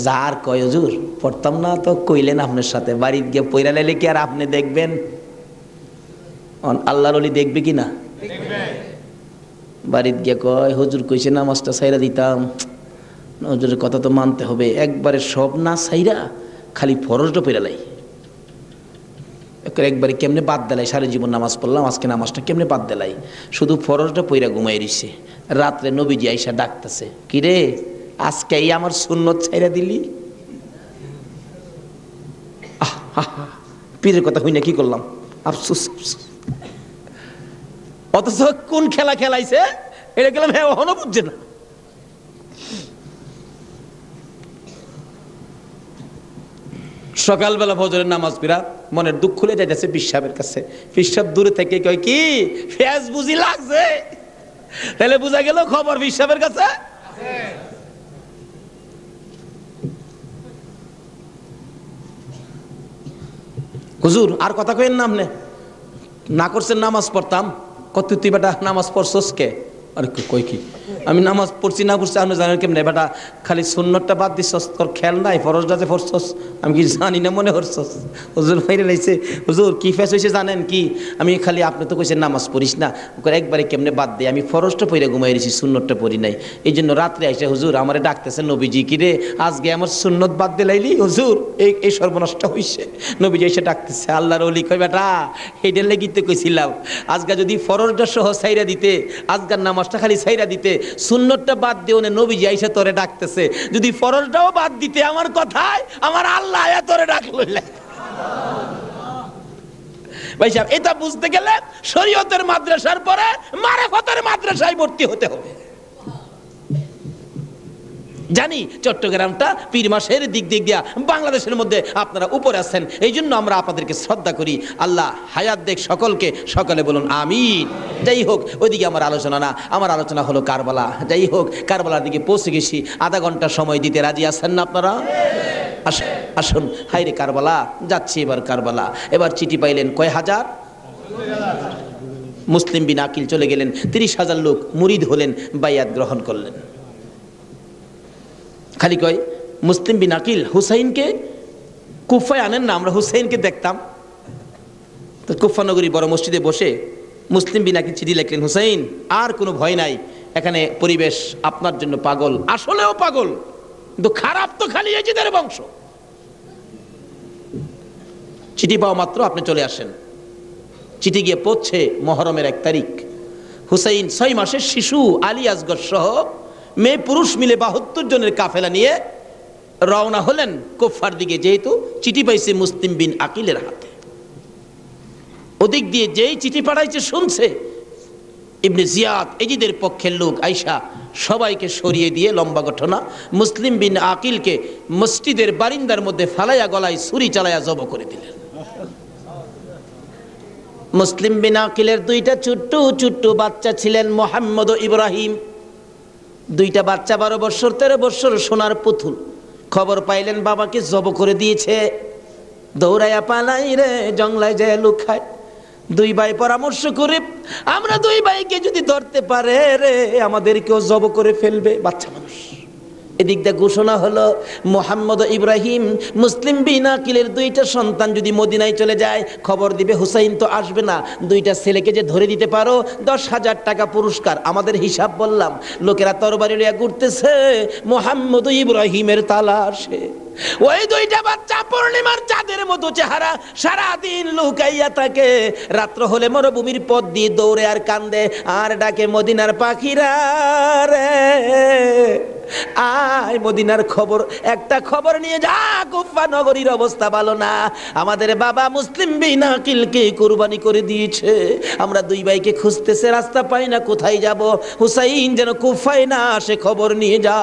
যার কয় হুজুর পড়তাম না, তো কইলেন আপনার সাথে, বাড়িতে গিয়ে পয়রা লাইলে কি আর আপনি দেখবেন? আল্লাহর ওলি দেখবে কি না? বাড়িতে গিয়ে কয় হুজুর কইছে নামাজটা ছাইরা দিতাম, হুজুরের কথা তো মানতে হবে, একবারে সব না ছাইরা খালি ফরজটা পয়রা লাই। একবারে কেমনে বাদ দিলাই, সারা জীবন নামাজ পড়লাম, আজকে নামাজটা কেমনে বাদ দিলাই, শুধু ফরজটা পয়রা ঘুমাই রইছে। রাত্রে নবীজি আইসা ডাকতেছে, কিরে আজকে এই আমার সুন্নত ছাইরা দিলি? পীরের কথা হই না, কি করলাম, আফসোস। অথচ কোন খেলা খেলাইছে এটা গেলাম, হ্যাঁ এখনো বুঝছে না। সকালবেলা ফজরের নামাজ পড়া মনের দুঃখ খুলে যাইতেছে পীর সাহেবের কাছে। পীর সাহেব দূরে থেকে কয়, কি ফেস বুঝি লাগছে? তাহলে বুঝা গেল খবর পীর সাহেবের কাছে। হুজুর আর কথা কইেন না, আপনি না করছেন নামাজ পড়তাম, কত তুই বেটা নামাজ পড়ছস কে? আরে কই কি আমি নামাজ পড়ছি না পড়ছি আপনি জানেন কেমনে? বেটা খালি সুন্নতটা বাদ দিছস, তোর খেয়াল নাই ফরজটা যে পড়ছস আমি কি জানি না মনে করছস? হুজুর ফাইরে লাইছে। হুজুর কি ফেস হয়েছে জানেন কি? আমি খালি আপনি তো কইছেন নামাজ পড়িস না, একবারে কেমনে বাদ দে, আমি ফরজটা পড়ে ঘুমাই রয়েছি, সুন্নতটা পড়ি নাই, এই জন্য রাত্রে আইসা হুজুর আমারে ডাকতেছে নবীজি, কি রে আজকে আমার সুন্নত বাদ দিলাইলি? হুজুর এই সর্বনষ্ট হইছে। নবীজি এসে ডাকতেছে, আল্লাহর ওলি কয় বেটা এইটার লেগিতে কইছিলাম আজকে যদি ফরজটা সহ ছাইরা দিতে, আজকার নামাজটা খালি ছাইরা দিতে, সুন্নতটা বাদ দিও না, নবীজি আইসা তোরে ডাকতেছে, যদি ফরজটাও বাদ দিতে আমার কথায় আমার আল্লাহ আয়া তোরে ডাকলো। ভাই সাহেব এটা বুঝতে গেলে শরীয়তের মাদ্রাসার পরে মারিফতের মাদ্রাসায় ভর্তি হতে হবে। জানি চট্টগ্রামটা পীর মাসের দিক দিয়া বাংলাদেশের মধ্যে আপনারা উপরে আছেন, এই জন্য আমরা আপনাদেরকে শ্রদ্ধা করি। আল্লাহ হায়াত দেখ সকলকে, সকলে বলুন আমিন। যাই হোক, ওইদিকে আমার আলোচনা না, আমার আলোচনা হলো কারবালা। যাই হোক, কারবালার দিকে পৌঁছে গেছি। আধা ঘন্টা সময় দিতে রাজি আছেন না আপনারা? আসুন। হাইরে কারবালা, যাচ্ছি এবার কারবালা। এবার চিঠি পাইলেন কয় হাজার? মুসলিম বিন আকিল চলে গেলেন, 30,000 লোক মুরিদ হলেন, বাইয়াত গ্রহণ করলেন। খালি কয় মুসলিম বিন আকিল হুসাইনকে কুফায় আনেন না, আমরা হুসাইনকে দেখতাম। তো কুফা নগরী বড় মসজিদে বসে মুসলিম বিন আকিল চিঠি লিখলেন, হুসাইন আর কোনো ভয় নাই, এখানে পরিবেশ আপনার জন্য পাগল, আসলেও পাগল, কিন্তু খারাপ তো খালি এজিদের বংশ। চিঠি পাওয়া মাত্র আপনি চলে আসেন। চিঠি গিয়ে পৌঁছে মহরমের 1 তারিখ। হুসাইন 6 মাসের শিশু আলী আসগর সহ মেয়ে পুরুষ মিলে 72 জনের কাফেলা নিয়ে রওনা হলেন কুফার দিকে, যেহেতু চিঠি পাইছে মুসলিম বিন আকিলের হাতে। ওদিক দিয়ে যেই চিঠি পাঠাইছে শুনছে ইবনে জিয়াদ এজিদের পক্ষের লোক আইসা সবাইকে সরিয়ে দিয়ে, লম্বা ঘটনা, মুসলিম বিন আকিলকে মসজিদের বারিন্দার মধ্যে ফালাইয়া গলায় ছুরি চালাইয়া জব করে দিলেন। মুসলিম বিন আকিলের 2টা ছোট্ট বাচ্চা ছিলেন, মোহাম্মদ ও ইব্রাহিম। 2টা বাচ্চা 12 বছর 13 বছর, সোনার পুতুল। খবর পাইলেন বাবাকে জব করে দিয়েছে, দৌড়াইয়া পালাই রে, জঙ্গলায় যায় লুকায়। 2 ভাই পরামর্শ করে, আমরা 2 ভাইকে যদি ধরতে পারে রে, আমাদেরকেও জব করে ফেলবে, বাচ্চা মানুষ। এদিক দিয়ে ঘোষণা হলো, মোহাম্মদ ইব্রাহিম মুসলিম বিন আকিলের 2টা সন্তান যদি মদিনায় চলে যায়, খবর দিবে হুসাইন তো আসবে না, 2টা ছেলেকে যে ধরে দিতে পারো 10,000 টাকা পুরস্কার। আমাদের হিসাব বললাম, লোকেরা তরবারি লইয়া ঘুরতেছে মোহাম্মদ ইব্রাহিমের তালাশে। ওই 2টা বাচ্চা পূর্ণিমার চাঁদের মতো চেহারা, সারাদিন লুকাইয়া থাকে। রাত্র হলে মরুভূমির পথ দিয়ে দৌড়ে আর কান্দে আর ডাকে, মদিনার পাখিরা রে আয়, মদিনার খবর, একটা খবর নিয়ে যা, কুফা নগরীর অবস্থা ভালো না, আমাদের বাবা মুসলিম বিন আকিলকে কুরবানি করে দিয়েছে, আমরা 2 ভাইকে খুঁজতেছে, রাস্তা পাই না, কোথায় যাব, হুসাইন যেন কুফায় না আসে, খবর নিয়ে যা।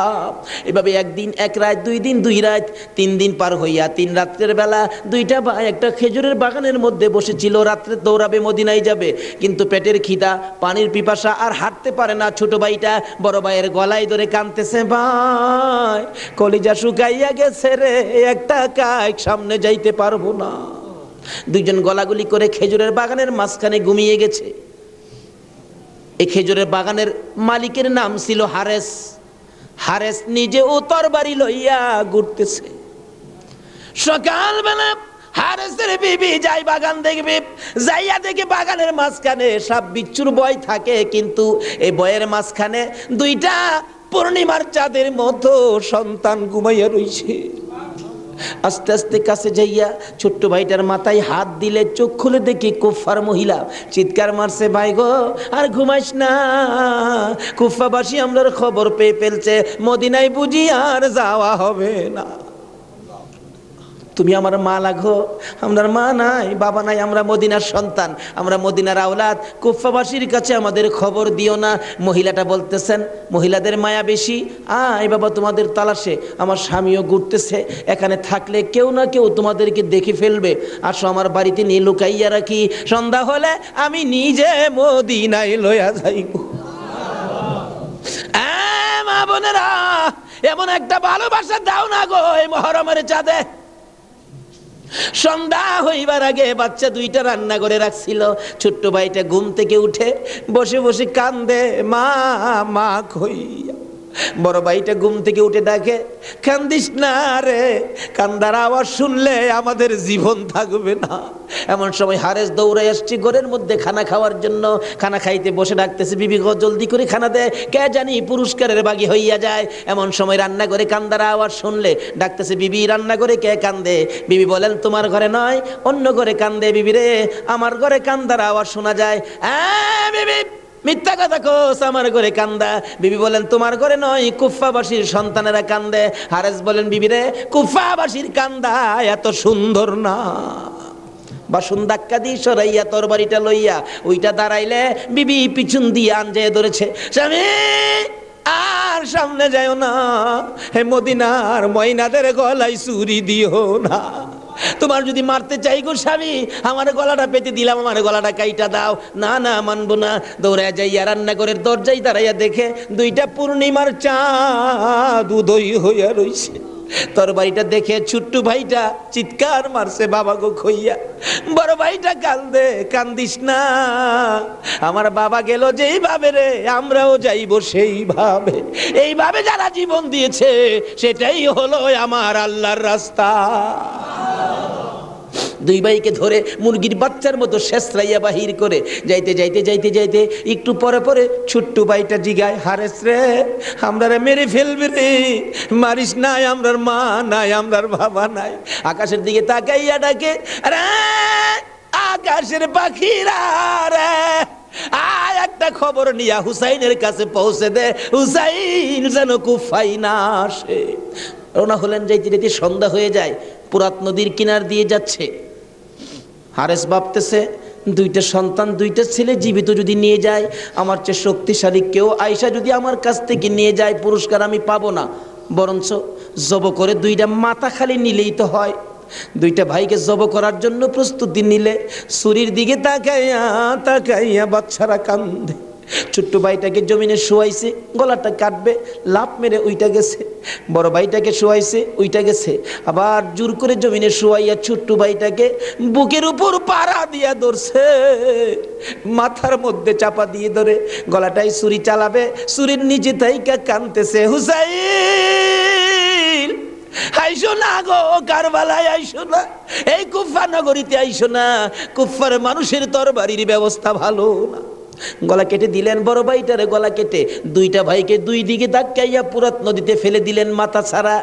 এভাবে 1 দিন 1 রাত, 2 দিন 2 রাত, 3 দিন পার হইয়া 3 রাত্রের বেলা 2টা ভাই একটা খেজুরের বাগানের মধ্যে বসেছিল, রাত্রে দৌড়াবে মদিনায় যাবে, কিন্তু পেটের খিদা, পানির পিপাসা, আর হাঁটতে পারে না। ছোট ভাইটা বড় ভাইয়ের গলায় ধরে কাঁদতেছে, ভাই কলিজা শুকাইয়া গেছে রে, একটা কাজ সামনে যাইতে পারবো না। 2জন গলাগুলি করে খেজুরের বাগানের মাঝখানে ঘুমিয়ে গেছে। এই খেজুরের বাগানের মালিকের নাম ছিল হারেস। হারেস নিজে ও তরবারি লইয়া ঘুরতেছে। সকালবেলা হারেসের বিবি যাই বাগান দেখবে, যাইয়া দেখে বাগানের মাঝখানে সাপ বিচ্ছুর ভয় থাকে, কিন্তু এই ভয়ের মাঝখানে 2টা পূর্ণিমার চাঁদের মতো সন্তান ঘুমাইয়া রইছে। আস্তে আস্তে কাছে যাইয়া ছোট্ট ভাইটার মাথায় হাত দিলে, চোখ খুলে দেখি কুফার মহিলা, চিৎকার মারছে, ভাই গো আর ঘুমাইস না, কুফাবাসী আমরার খবর পেয়ে ফেলছে, মদিনায় বুঝি আর যাওয়া হবে না। তুমি আমার মা লাগো, আমরার মা নাই, বাবা নাই, আমরা মদিনার সন্তান, আমরা মদিনার আওলাদ, কুফাবাসীর কাছে আমাদের খবর দিও না। মহিলাটা বলতেছেন, মহিলাদের মায়া বেশি, আয় বাবা তোমাদের তালাশে, আমার স্বামীও ঘুরতেছে, এখানে থাকলে কেউ না কেউ তোমাদেরকে দেখে ফেলবে, আসো আমার বাড়িতে নিয়ে লুকাইয়া রাখি, সন্ধ্যা হলে আমি নিজে মদিনায় লইয়া যাইব। মা বোনেরা, এমন একটা ভালোবাসা দাও না গো এই মহরমের চাঁদে। সন্ধ্যা হইবার আগে বাচ্চা 2টা রান্না করে রাখছিল। ছোট্ট ভাইটা ঘুম থেকে উঠে বসে বসে কান্দে, মা মা কইয়া। বড় ভাইটা ঘুম থেকে উঠে ডাকে, কান্দিস না রে, কান্দার আওয়াজ শুনলে আমাদের জীবন থাকবে না। এমন সময় হারেস দৌড়ে আসছে ঘরের মধ্যে খানা খাওয়ার জন্য। খানা খাইতে বসে ডাকতেছে, বিবি গো জলদি করে খানা দে, কে জানি পুরস্কারের বাগি হইয়া যায়। এমন সময় রান্না করে কান্দার আওয়াজ শুনলে ডাকতেছে, বিবি রান্না করে কে কান্দে? বিবি বলেন, তোমার ঘরে নয়, অন্য ঘরে কান্দে। বিবি রে, আমার ঘরে কান্দার আওয়াজ শোনা যায়। বিবি মিথ্যা কথা কোস, আমার ঘরে কান্দা। বিবি বলেন, তোমার ঘরে নয়, কুফাবাসীর সন্তানেরা কান্দে। হারেস বলেন, বিবি রে, কুফাবাসীর কান্দা এত সুন্দর না। বাসন ধাক্কা দিয়ে সরাইয়া তরবারিটা লইয়া ওইটা দাঁড়াইলে বিবি পিছন দিয়ে আঞ্জায় ধরেছে, স্বামী আর মদিনার সামনে যাও না, হে মদিনার ময়নাদের গলায় ছুরি দিও না। তোমার যদি মারতে চাই গো স্বামী, আমার গলাটা পেতে দিলাম, আমার গলাটা কাইটা দাও। না না, মানবো না। দৌড়ায় যাইয়া রান্নাঘরের দরজায় দাঁড়াইয়া দেখে দুইটা পূর্ণিমার চাঁদ উদয় হইয়া রইছে। তরবারিটা দেখে ছোট্ট ভাইটা চিৎকার মারছে, বাবা গো খইয়া। বড় ভাইটা কান্দে, কান্দিস না, আমার বাবা গেল যেইভাবে রে, আমরাও যাইব সেইভাবে। এইভাবে যারা জীবন দিয়েছে সেটাই হলো আমার আল্লাহর রাস্তা। দুই ভাইকে ধরে মুরগির বাচ্চার মতো শেষরাইয়া বাহির করে যাইতে যাইতে যাইতে যাইতে একটু পরে পরে ছোট্ট ভাইটা জিগায়, হারেস রে, আমরারে মেরে ফেলবে রে, মারিস নাই, আমরার মা নাই, আমরার বাবা নাই। আকাশের দিকে তাকাইয়া ডাকে, আরে আকাশের পাখিরা রে, আয় একটা খবর নিয়া হুসাইনের কাছে পৌঁছে দে, হুসাইন যেন কুফাই না আসে। রওনা হলেন, যাইতে যাইতে সন্ধ্যা হয়ে যায়। পুরাত নদীর কিনার দিয়ে যাচ্ছে। হারেস ভাবতেছে, দুইটা সন্তান, দুইটা ছেলে জীবিত যদি নিয়ে যায়, আমার চেয়ে শক্তিশালী কেউ আয়সা যদি আমার কাছ থেকে নিয়ে যায়, পুরস্কার আমি পাবো না, বরঞ্চ জব করে দুইটা মাথা খালি নিলেই তো হয়। দুইটা ভাইকে জব করার জন্য প্রস্তুতি নিলে ছুরির দিকে তাকাইয়া তাকাইয়া বাচ্চারা কান্দে। ছোট্ট ভাইটাকে জমিনে শোয়াইছে, গলাটা কাটবে, লাফ মেরে উইটা গেছে। বড় ভাইটাকে শোয়াইছে, উইটা গেছে। আবার জোর করে জমিনে শোয়াইয়া ছোট্ট ভাইটাকে বুকের উপর পাড়া দিয়া ধরছে, মাথার মধ্যে চাপা দিয়ে ধরে গলাটাই ছুরি চালাবে, ছুরির নিচে তাইকা কানতেছে, হুসাইন আইসো না গো, কারবালায় আইসো না, এই কুফা নগরীতে আইসো না, কুফার মানুষের তরবারির ব্যবস্থা ভালো না। গলা কেটে দিলেন বড় ভাইটারে, গলা কেটে দুইটা ভাইকে দুই দিকে ধাক্কাইয়া পুরাত নদীতে ফেলে দিলেন, মাথা ছাড়া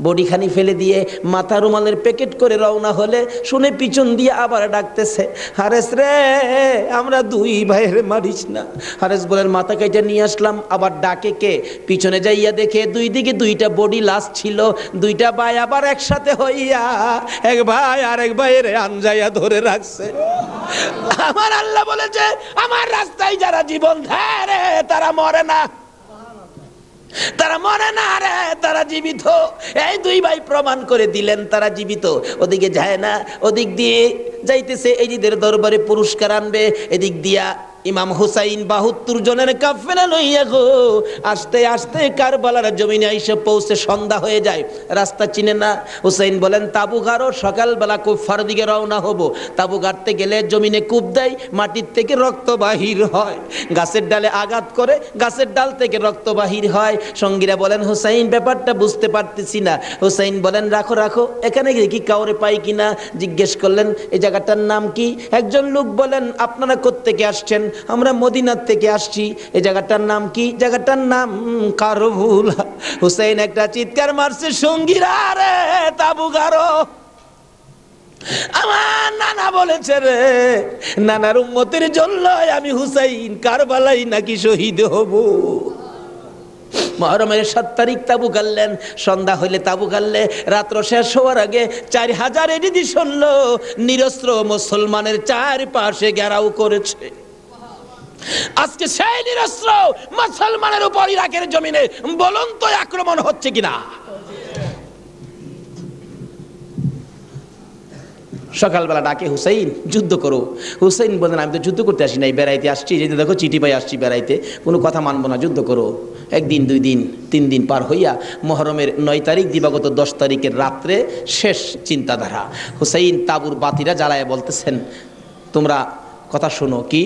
বডিখানি ফেলে দিয়ে মাথা রুমালের প্যাকেট করে রওনা হলে শুনে পিছন দিয়ে আবার ডাকতেছে, হারেস রে, আমরা দুই ভাইয়ের মারিস না। হারেস বলেন, মাথা কেটে নিয়ে আসলাম। আবার ডাকে কে? পিছনে যাইয়া দেখে দুই দিকে দুইটা বডি লাশ ছিল। দুইটা ভাই আবার একসাথে হইয়া এক ভাই আর এক ভাইয়ের আনজাইয়া ধরে রাখছে। আমার আল্লাহ বলেছে, আমার রাস্তায় যারা জীবন দেয় রে, তারা মরে না, তারা মরে না রে, তারা জীবিত। এই দুই ভাই প্রমাণ করে দিলেন তারা জীবিত। ওদিকে যায় না, ওদিক দিয়ে যাইতেছে, এজিদের দরবারে পুরস্কার আনবে। এদিক দিয়া ইমাম হুসাইন ৭২ জনের কাফেলা লইয়া গো আস্তে আস্তে কারবালার জমিনে এসে পৌঁছে সন্ধ্যা হয়ে যায়। রাস্তা চিনে না। হুসাইন বলেন, তাবু গাড়ো, সকালবেলা কুফার দিকে রওনা হব। তাবু গাড়তে গেলে জমিনে কূপ দেয়, মাটির থেকে রক্ত বাহির হয়। গাছের ডালে আঘাত করে, গাছের ডাল থেকে রক্ত বাহির হয়। সঙ্গীরা বলেন, হুসাইন ব্যাপারটা বুঝতে পারতেছি না। হুসাইন বলেন, রাখো রাখো, এখানে কি কাউরে পাই কিনা জিজ্ঞেস করলেন, এই জায়গাটার নাম কি? একজন লোক বলেন, আপনারা কোত্থেকে আসছেন? আমরা মদিনার থেকে আসছি। এই জায়গাটার নাম কি? জায়গাটার নাম কারবুলা। হুসাইন একটা চিৎকার মারছে, সঙ্গীরা রে, তাবু গাড়ো। আমার নানা বলেছে রে, নানার উম্মতের জন্য আমি হুসাইন কারবালাই নাকি শহীদ হব। মুহররমের ৭ তারিখ তাবু গাড়লেন। সন্ধ্যা হইলে তাবু গাড়লে রাত্র শেষ হওয়ার আগে ৪,০০০ এডিশন নিরস্ত্র মুসলমানের চারপাশে ঘেরাও করেছে। আজকে সেই নিরস্ত্র মুসলমানের উপর ইরাকের জমিনে বলুন তো আক্রমণ হচ্ছে কিনা? সকালবেলা ডাকে, হুসাইন যুদ্ধ করো। হুসাইন বলেন, আমি তো যুদ্ধ করতে আসি নাই, বেড়াইতে আসছি। যেতে দেখো চিঠি পাই আসছি বেড়াইতে, কোনো কথা মানবো না, যুদ্ধ করো। একদিন, 2 দিন, 3 দিন পার হইয়া মুহররমের 9 তারিখ দিবাগত 10 তারিখের রাত্রে শেষ চিন্তাধারা। হুসাইন তাবুর বাতিরা জ্বালায় বলতেছেন, তোমরা কথা শোনো। কি?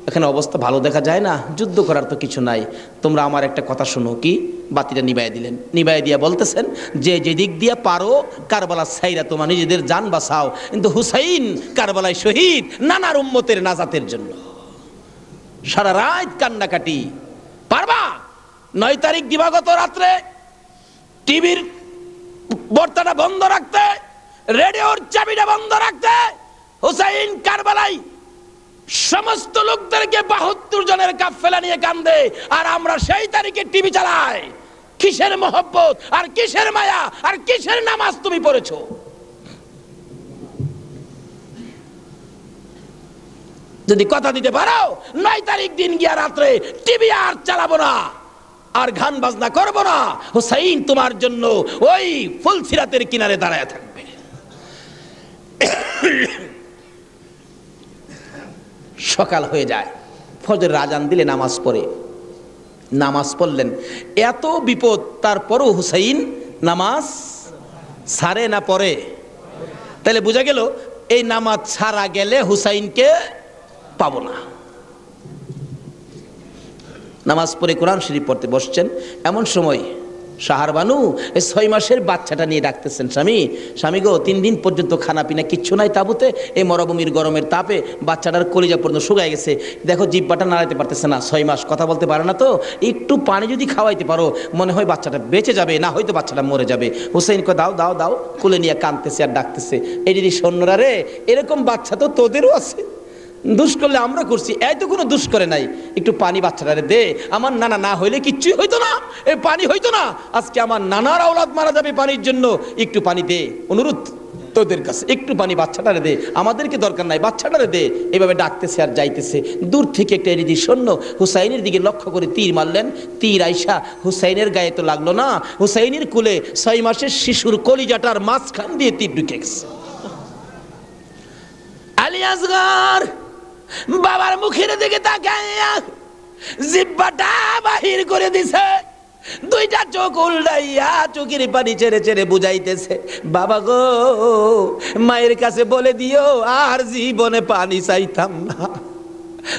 এখানে অবস্থা ভালো দেখা যায় না, যুদ্ধ করার তো কিছু নাই, তোমরা আমার একটা কথা শোনো। কি? বাতিটা নিবাই দিলেন। নিবাই দিয়া বলতেছেন, যে যেদিক দিয়া পারো কারবালা ছাইরা তোমার নিজেদের জান বাঁচাও, কিন্তু হুসাইন কারবালায় শহীদ নানার উম্মতের নাজাতের জন্য। সারা রাত কান্নাকাটি। পারবা? 9 তারিখ দিবাগত রাত্রে টিভির বার্তাটা বন্ধ রাখতে, রেডিওর চাবিটা বন্ধ রাখতে। হুসাইন কারবালায় সমস্ত লোকদেরকে ৭২ জনের কাফেলা নিয়ে কান্দে, আর আমরা সেই তারিখে টিভি চালাই। কিসের মহব্বত আর কিসের মায়া আর কিসের নামাজ তুমি পড়েছো? যদি কথা দিতে পারো, 9 তারিখ দিন গিয়া রাত্রে টিভি আর চালাবো না, আর গান বাজনা করব না, হুসাইন তোমার জন্য ওই ফুলসিরাতের কিনারে দাঁড়ায় থাকবে। সকাল হয়ে যায়, ফজরের আজান দিলে নামাজ পড়ে, নামাজ পড়লেন, এত বিপদ তারপরও হুসাইন নামাজ ছাড়ে না পড়ে। তাহলে বোঝা গেল এই নামাজ ছাড়া গেলে হুসাইনকে পাবো না। নামাজ পড়ে কোরআন শরীফ পড়তে বসছেন, এমন সময় শাহরবানু এই 6 মাসের বাচ্চাটা নিয়ে ডাকতেছেন, স্বামী স্বামী গো 3 দিন পর্যন্ত খানা পিনা কিচ্ছু নাই তাবুতে, এই মরুভূমির গরমের তাপে বাচ্চাটার কলিজা পর্যন্ত শুকায় গেছে, দেখো জিহ্বাটা নাড়াইতে পারতেছে না, 6 মাস কথা বলতে পারে না, তো একটু পানি যদি খাওয়াইতে পারো মনে হয় বাচ্চাটা বেঁচে যাবে, না হয়তো বাচ্চাটা মরে যাবে। হুসাইন কয় দাও দাও দাও, কোলে নিয়ে কাঁদতেছে আর ডাকতেছে, এই যদি সৈন্যরা রে, এরকম বাচ্চা তো তোদেরও আছে, দুষ করলে আমরা করছি, এই তো কোনো দুষ করে নাই, একটু পানি বাচ্চাটারে দে, আমার নানা না হইলে কিচ্ছুই হইতো না, এই পানি হইতো না, আজকে আমার নানার আওলাদ মারা যাবে পানির জন্য, একটু পানি দে, অনুরোধ তোদের কাছে একটু পানি বাচ্চাটারে দে, আমাদেরকে দরকার নাই, বাচ্চাটারে দে। এভাবে ডাকতেছে আর যাইতেছে, দূর থেকে একটা এরিদি সৈন্য হুসাইনের দিকে লক্ষ্য করে তীর মারলেন, তীর আইসা হুসাইনের গায়ে তো লাগলো না, হুসাইনের কুলে 6 মাসের শিশুর কলিজাটার মাঝখান দিয়ে তীর ঢুকে গেছে। আলী আসগর বাবার মুখের দিকে তাকাইয়া জিহ্বাটা বাহির করে দিছে, 2টা চোখ উল্টাইয়া চোখের পানি ছেড়ে ছেড়ে বুঝাইতেছে, বাবা গো মায়ের কাছে বলে দিও আর জীবনে পানি চাইতাম না।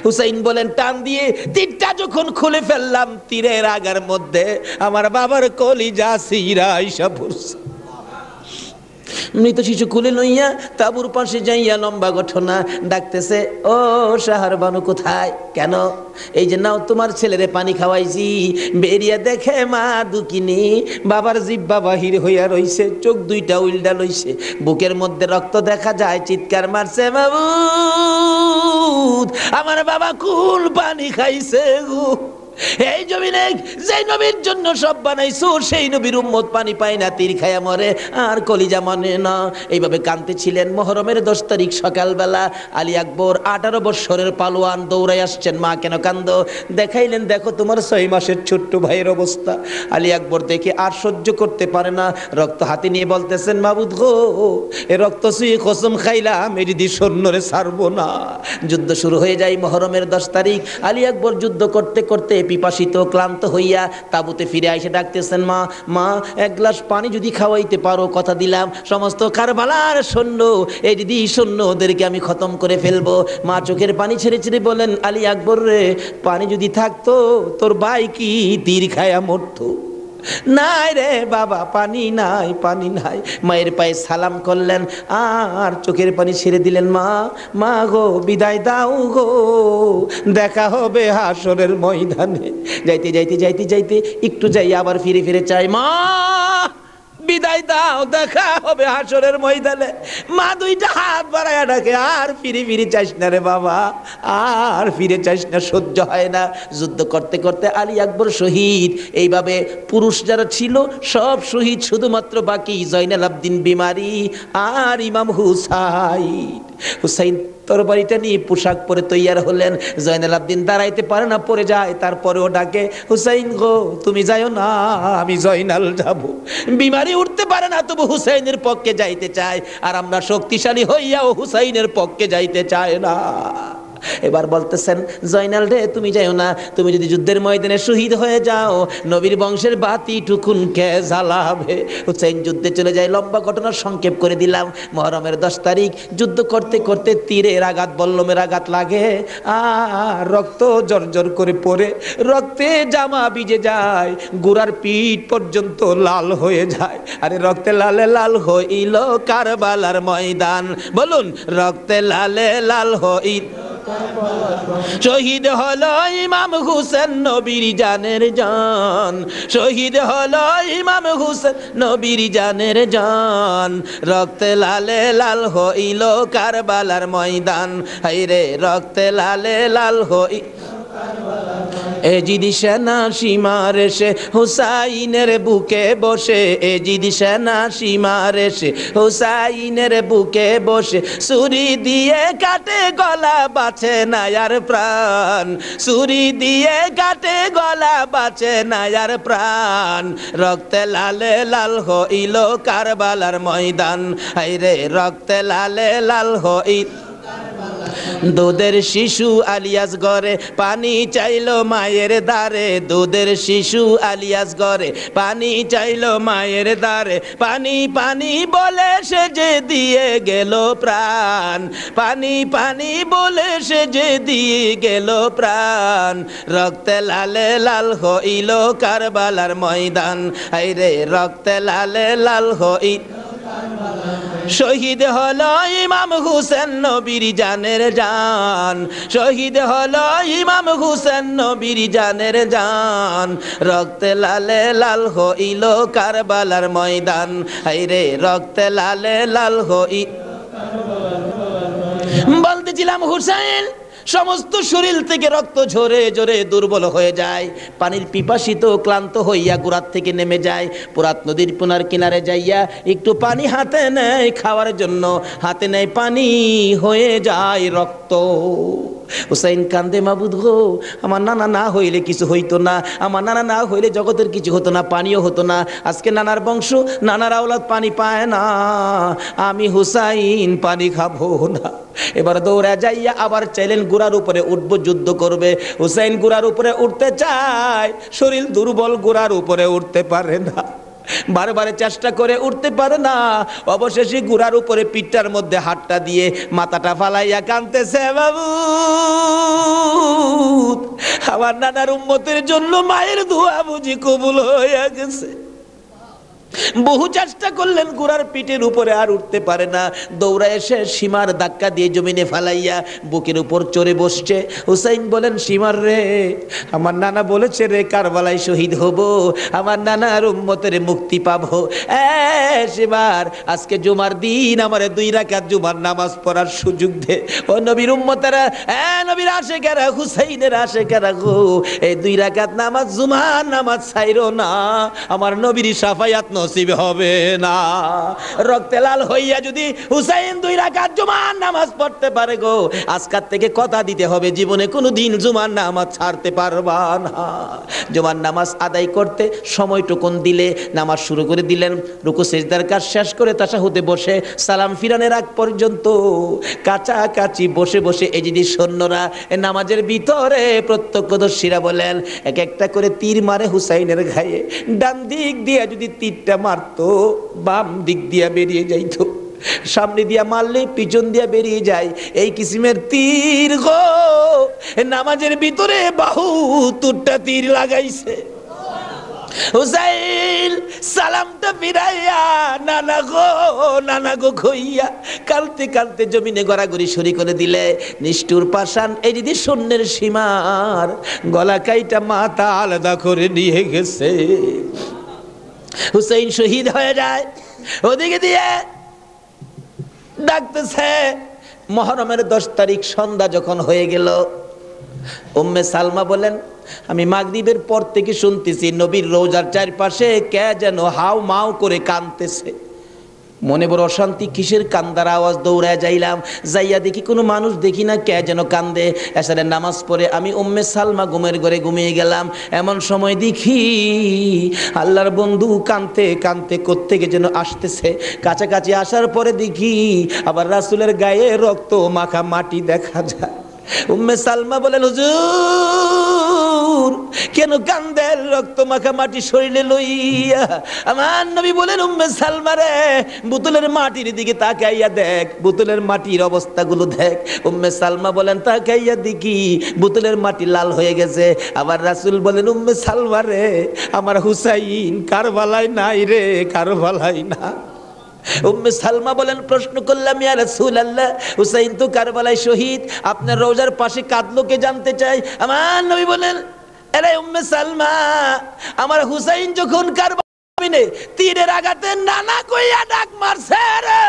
হুসাইন বলেন টান দিয়ে তীরটা যখন খুলে ফেললাম, তীরের আগার মধ্যে আমার বাবার কলিজা সিরা আইসা পড়ছে। মৃত শিশু কুলে লইয়া তাবুর পাশে যাইয়া লম্বা ঘটনা ডাকতেছে, ও শাহরবানু কোথায়, কেন? এই যে নাও তোমার ছেলেরে পানি খাওয়াইছি, বেরিয়ে দেখে মা দুকিনি বাবার জিহ্বা বাহির হইয়া রইছে, চোখ 2টা উল্টা লইছে, বুকের মধ্যে রক্ত দেখা যায়, চিৎকার মারছে, মাবুদ আমার বাবা কুল পানি খাইছে গো। এই জমিনে যেই নবীর জন্য সব বানাইছো সেই নবীর উম্মত পানি পায় না, তীর খায়া মরে আর কলিজা মানে না। এইভাবে কাঁদতেছিলেন। মুহররমের 10 তারিখ সকালবেলা আলী আকবর 18 বছরের পালোয়ান দৌড়াই আসছেন, মা কেন কান্দো? দেখাইলেন দেখো তোমার 6 মাসের ছোট্ট ভাইয়ের অবস্থা। আলী আকবর দেখে আর সহ্য করতে পারে না, রক্ত হাতে নিয়ে বলতেছেন, মাবুদ গো এ রক্ত ছুঁয়ে কসম খাইলাম এটি দিয়ে সৈন্যরে ছাড়বো না। যুদ্ধ শুরু হয়ে যায় মুহররমের 10 তারিখ। আলী আকবর যুদ্ধ করতে করতে পিপাসিত ক্লান্ত হইয়া তাবুতে ফিরে এসে ডাকতেছেন, মা মা 1 গ্লাস পানি যদি খাওয়াইতে পারো কথা দিলাম সমস্ত কারবালার সৈন্য এই দিদি সৈন্য ওদেরকে আমি খতম করে ফেলবো। মা চোখের পানি ছেড়ে ছেড়ে বলেন, আলী আকবর রে পানি যদি থাকতো তোর ভাই কি তীর খায়া মরতো? নাই রে বাবা, পানি নাই, পানি নাই। মায়ের পায়ে সালাম করলেন আর চোখের পানি ছেড়ে দিলেন। মা মা গো বিদায় দাও গো, দেখা হবে হাসরের ময়দানে। যাইতে যাইতে যাইতে যাইতে একটু যাই আবার ফিরে ফিরে চাই, মা বিদায় দাও, দেখা হবে হাসরের ময়দানে। মা 2টা হাত বাড়ায়া ডাকে, আর ফিরে ফিরে চাইস না রে বাবা, আর ফিরে চাইস না, সহ্য হয় না। যুদ্ধ করতে করতে আলী আকবর শহীদ। এইভাবে পুরুষ যারা ছিল সব শহীদ, শুধুমাত্র বাকি জয়নাল আবদিন বিমারি আর ইমাম হুসাইন। হুসাইন তরবারিটা নিয়ে পোশাক পরে তৈয়ার হলেন। জয়নাল আবদিন দাঁড়াইতে পারে না, পড়ে যায়, তারপরেও ডাকে, হুসাইন গো তুমি যাইও না, আমি জয়নাল যাব। বিমারি উঠতে পারে না, তবু হুসাইনের পক্ষে যাইতে চায়, আর আমরা শক্তিশালী হইয়াও হুসাইনের পক্ষে যাইতে চায় না। এবার বলতেছেন, জয়নাল রে তুমি যাইও না, তুমি যদি যুদ্ধের ময়দানে শহীদ হয়ে যাও নবীর বংশের বাতি টুকুন কে জ্বালাবে? হুসাইন যুদ্ধে চলে যায়। লম্বা ঘটনা সংক্ষেপ করে দিলাম। মুহররমের 10 তারিখ যুদ্ধ করতে করতে তীরের আঘাত বল্লমের আঘাত লাগে আর রক্ত জর্জর করে পড়ে, রক্তে জামা ভিজে যায়, গোড়ার পিঠ পর্যন্ত লাল হয়ে যায়। আরে রক্তে লালে লাল হইল কারবালার ময়দান, বলুন রক্তে লালে লাল হইল। শহীদ হলো ইমাম হুসেন নবীর জানের জান, শহীদ হলো ইমাম হুসেন নবীর জানের জান। রক্তে লালে লাল হইল কারবালার ময়দান, হায়রে রক্তে লালে লাল হই। এজিদি সেনা সীমার এসে হুসাইনের বুকে বসে, এজিদি সেনা সীমার এসে হুসাইনের বুকে বসে, ছুরি দিয়ে কাটে গলা বাঁচে না আর প্রাণ, ছুরি দিয়ে কাটে গলা বাঁচে না আর প্রাণ, রক্তে লালে লাল হইল কারবালার ময়দান, হায়রে রক্তে লালে লাল হইল। দুধের শিশু আলিয়াস ঘরে পানি চাইলো মায়ের দ্বারে, দুধের শিশু আলিয়াস ঘরে পানি চাইলো মায়ের দ্বারে, পানি পানি বলে সে যে দিয়ে গেল প্রাণ, পানি পানি বলে সে যে দিয়ে গেল প্রাণ, রক্তে লালে লাল হইল কারবালার ময়দান, হায়রে রক্তে লালে লাল হইল। শহীদ হলো ইমাম হুসেন নবীর জানের জান, শহীদ হলো ইমাম হুসেন নবীর জানের জান, রক্তে লালে লাল হইল কারবালার ময়দান, হায়রে রক্তে লালে লাল হইল। বলতেছিলাম হুসেন সমস্ত শরীর থেকে রক্ত ঝরে ঝরে দুর্বল হয়ে যায়, পানির পিপাসিত ক্লান্ত হইয়া গোড়ার থেকে নেমে যায়, পুরাত নদীর পুনার কিনারে যাইয়া একটু পানি হাতে নেয় খাওয়ার জন্য, হাতে নেয় পানি হয়ে যায় রক্ত। হুসাইন কান্দে, মাবুদ গো আমার নানা না হইলে কিছু হইতো না, আমার নানা না হইলে জগতের কিছু হতো না, পানিও হতো না, আজকে নানার বংশ নানার আওলাদ পানি পায় না, আমি হুসাইন পানি খাবো না। এবার দৌড়া যাইয়া আবার চাইলেন গোড়ার উপরে উঠবো, যুদ্ধ করবে। হুসাইন গোড়ার উপরে উঠতে চায়, শরীর দুর্বল, গোড়ার উপরে উঠতে পারে না, বারবার চেষ্টা করে উঠতে পারে না, অবশেষে গুড়ার উপরে পিঠটার মধ্যে হাতটা দিয়ে মাথাটা ফালাইয়া কাঁদতেছে, বাবু আমার নানার উম্মতের জন্য মায়ের দোয়া বুঝি কবুল হয়ে গেছে। বহু চেষ্টা করলেন, গুড়ার পিঠের উপরে আর উঠতে পারে না, দৌড়া এসে সীমার ধাক্কা দিয়ে জমিনে ফালাইয়া বুকের উপর চড়ে বসছে। হুসাইন বলেন, সীমার রে আমার নানা বলেছে রে কারবালায় শহীদ হব, আমার নানার উম্মতের মুক্তি পাবো, সীমার আজকে জুমার দিন আমার 2 রাকাত জুমার নামাজ পড়ার সুযোগ দে। ও নবীর উম্মতেরা, নবীর আশেকেরা, হুসাইনের আশেকেরা গো, এই 2 রাকাত নামাজ জুমার নামাজ ছাইরো না, আমার নবীর শাফায়াত নসিব হবে না। রক্তে লাল হইয়া যদি হুসাইন 2 রাকাত জুমার নামাজ পড়তে পারে গো, আজকাল থেকে কথা দিতে হবে জীবনে কোনো দিন জুমার নামাজ ছাড়তে পারবা না। জুমার নামাজ আদায় করতে সময়টুকুন দিলে নামাজ শুরু করে দিলেন, রুকু সিজদার কাজ শেষ করে তাশাহুদে বসে সালাম ফিরানের আগ পর্যন্ত কাছাকাছি বসে বসে এজিদি সৈন্যরা নামাজের ভিতরে প্রত্যক্ষদর্শীরা বলেন এক একটা করে তীর মারে হুসাইনের গায়ে, ডান দিক দিয়ে যদি তীরটা মারতো বাম দিক দিয়া বেরিয়ে যাইতো, সামনে দিয়া মারলে পিছন দিয়া বেরিয়ে যায়, এই কিসিমের তীর গো নামাজের ভিতরে বাহুতুরটা তীর লাগাইছে। হুসাইন সালামটা ফিরাইয়া নানা গো কইয়া কালতে কালতে জমিনে গড়াগড়ি সরি করে দিলে, নিষ্ঠুর পাষাণ এই যদি সৈন্যের সীমার গলা কাইটা মাথা আলাদা করে নিয়ে গেছে। হুসাইন শহীদ হয়ে যায়, ওদিকে দিয়ে ডাকতেছে। মুহররমের 10 তারিখ সন্ধ্যা যখন হয়ে গেল, উম্মে সালমা বলেন আমি মাগরিবের পর থেকে শুনতেছি নবীর রওজার চারপাশে কে যেন হাউ মাউ করে কাঁদতেছে, মনে বড় অশান্তি, কিসের কান্দার আওয়াজ, দৌড়ায় যাইলাম, যাইয়া দেখি কোনো মানুষ দেখি না, কে যেন কান্দে। এশারের নামাজ পড়ে আমি উম্মে সালমা ঘুমের ঘরে ঘুমিয়ে গেলাম, এমন সময় দেখি আল্লাহর বন্ধু কাঁদতে কাঁদতে কোত্থেকে যেন আসতেছে, কাছাকাছি আসার পরে দেখি আবার রাসূলের গায়ে রক্ত মাখা মাটি দেখা যায়। উম্মে সালমা বলেন, হুজুর কেন কান্দেন রক্ত মাখা মাটি শরীরে লইয়া? আমার নবী বলেন, উম্মে সালমা রে বোতলের মাটির দিকে তাকাইয়া দেখ, বোতলের মাটির অবস্থাগুলো দেখ। উম্মে সালমা বলেন তাকাইয়া দেখি বোতলের মাটি লাল হয়ে গেছে। আবার রাসূল বলেন, উম্মে সালমা রে আমার হুসাইন কারবালায় নাই রে, কারবালায় না। উম্মে সালমা বলেন, প্রশ্ন করলাম ইয়া রাসূলুল্লাহ হুসাইন তো কারবালায় শহীদ, আপনার রওজার পাশে কাঁদলো কে জানতে চাই। আমার নবী বলেন, আরে উম্মে সালমা আমার হুসাইন যখন কারবালায় তীরের আঘাতে নানা কইয়া ডাক মারছে রে,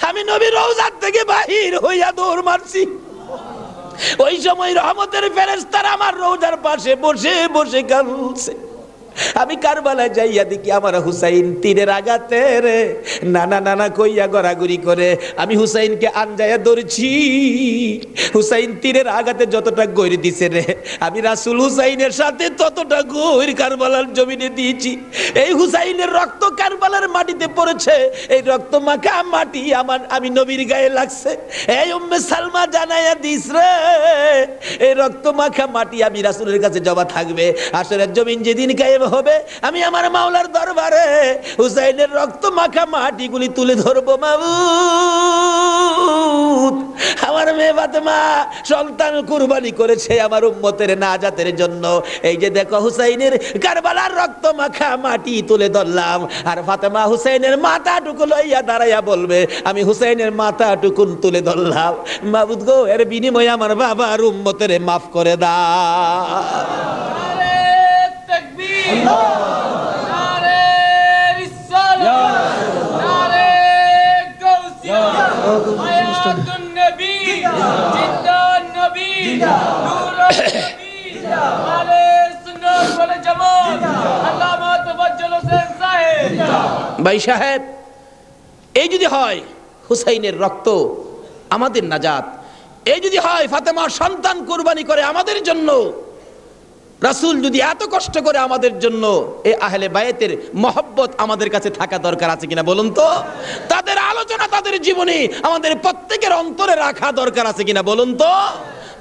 আমি নবী রওজার থেকে বাহির হইয়া দৌড় মারছি। ওই সময় রহমতের ফেরেশতারা আমার রওজার পাশে বসে বসে কাঁদছে। আমি কারবালায় যাইয়া দেখি আমার হুসাইন তীরের আঘাতে রে নানা নানা কইয়া গড়াগড়ি করে আমি হুসাইনকে আনজায়া ধরছি। হুসাইন তীরের আঘাতে যতটা গৈর দিছে রে, আমি রাসূল হুসাইনের সাথে ততটা গৈর কারবালার জমিনে দিয়েছি। এই হুসাইনের রক্ত কারবালার মাটিতে পড়েছে, এই রক্ত মাখা মাটি আমি নবীর গায়ে লাগছে। এই উম্মে সালমা জানাইয়া দিস রে, এই রক্ত মাখা মাটি আমি রাসূলের কাছে জমা থাকবে। আসরের জমিন যেদিন গায়ে হবে আমি আমার মাওলার দরবারে হুসাইনের রক্ত মাখা মাটিগুলি তুলে ধরবো। মাবুদ, আমার মেয়ে ফাতেমা সন্তান কুরবানি করেছে আমার উম্মতের নাজাতের জন্য। এই যে দেখো হুসাইনের কারবালার রক্ত মাখা মাটি তুলে ধরলাম, আর ফাতেমা হুসাইনের মাথাটুকু লইয়া দাঁড়াইয়া বলবে আমি হুসাইনের মাথাটুকুন তুলে ধরলাম। মাবুদ গো, এর বিনিময়ে আমার বাবার উম্মতের মাফ করে দাও। ভাই সাহেব, এই যদি হয় হুসাইনের রক্ত আমাদের নাজাত, এই যদি হয় ফাতেমার সন্তান কুরবানি করে আমাদের জন্য, রাসূল যদি এত কষ্ট করে আমাদের জন্য, এই আহলে বায়েতের মহব্বত আমাদের কাছে থাকা দরকার আছে কিনা বলুন তো? তাদের আলোচনা তাদের জীবনে আমাদের প্রত্যেকের অন্তরে রাখা দরকার আছে কিনা বলুন তো?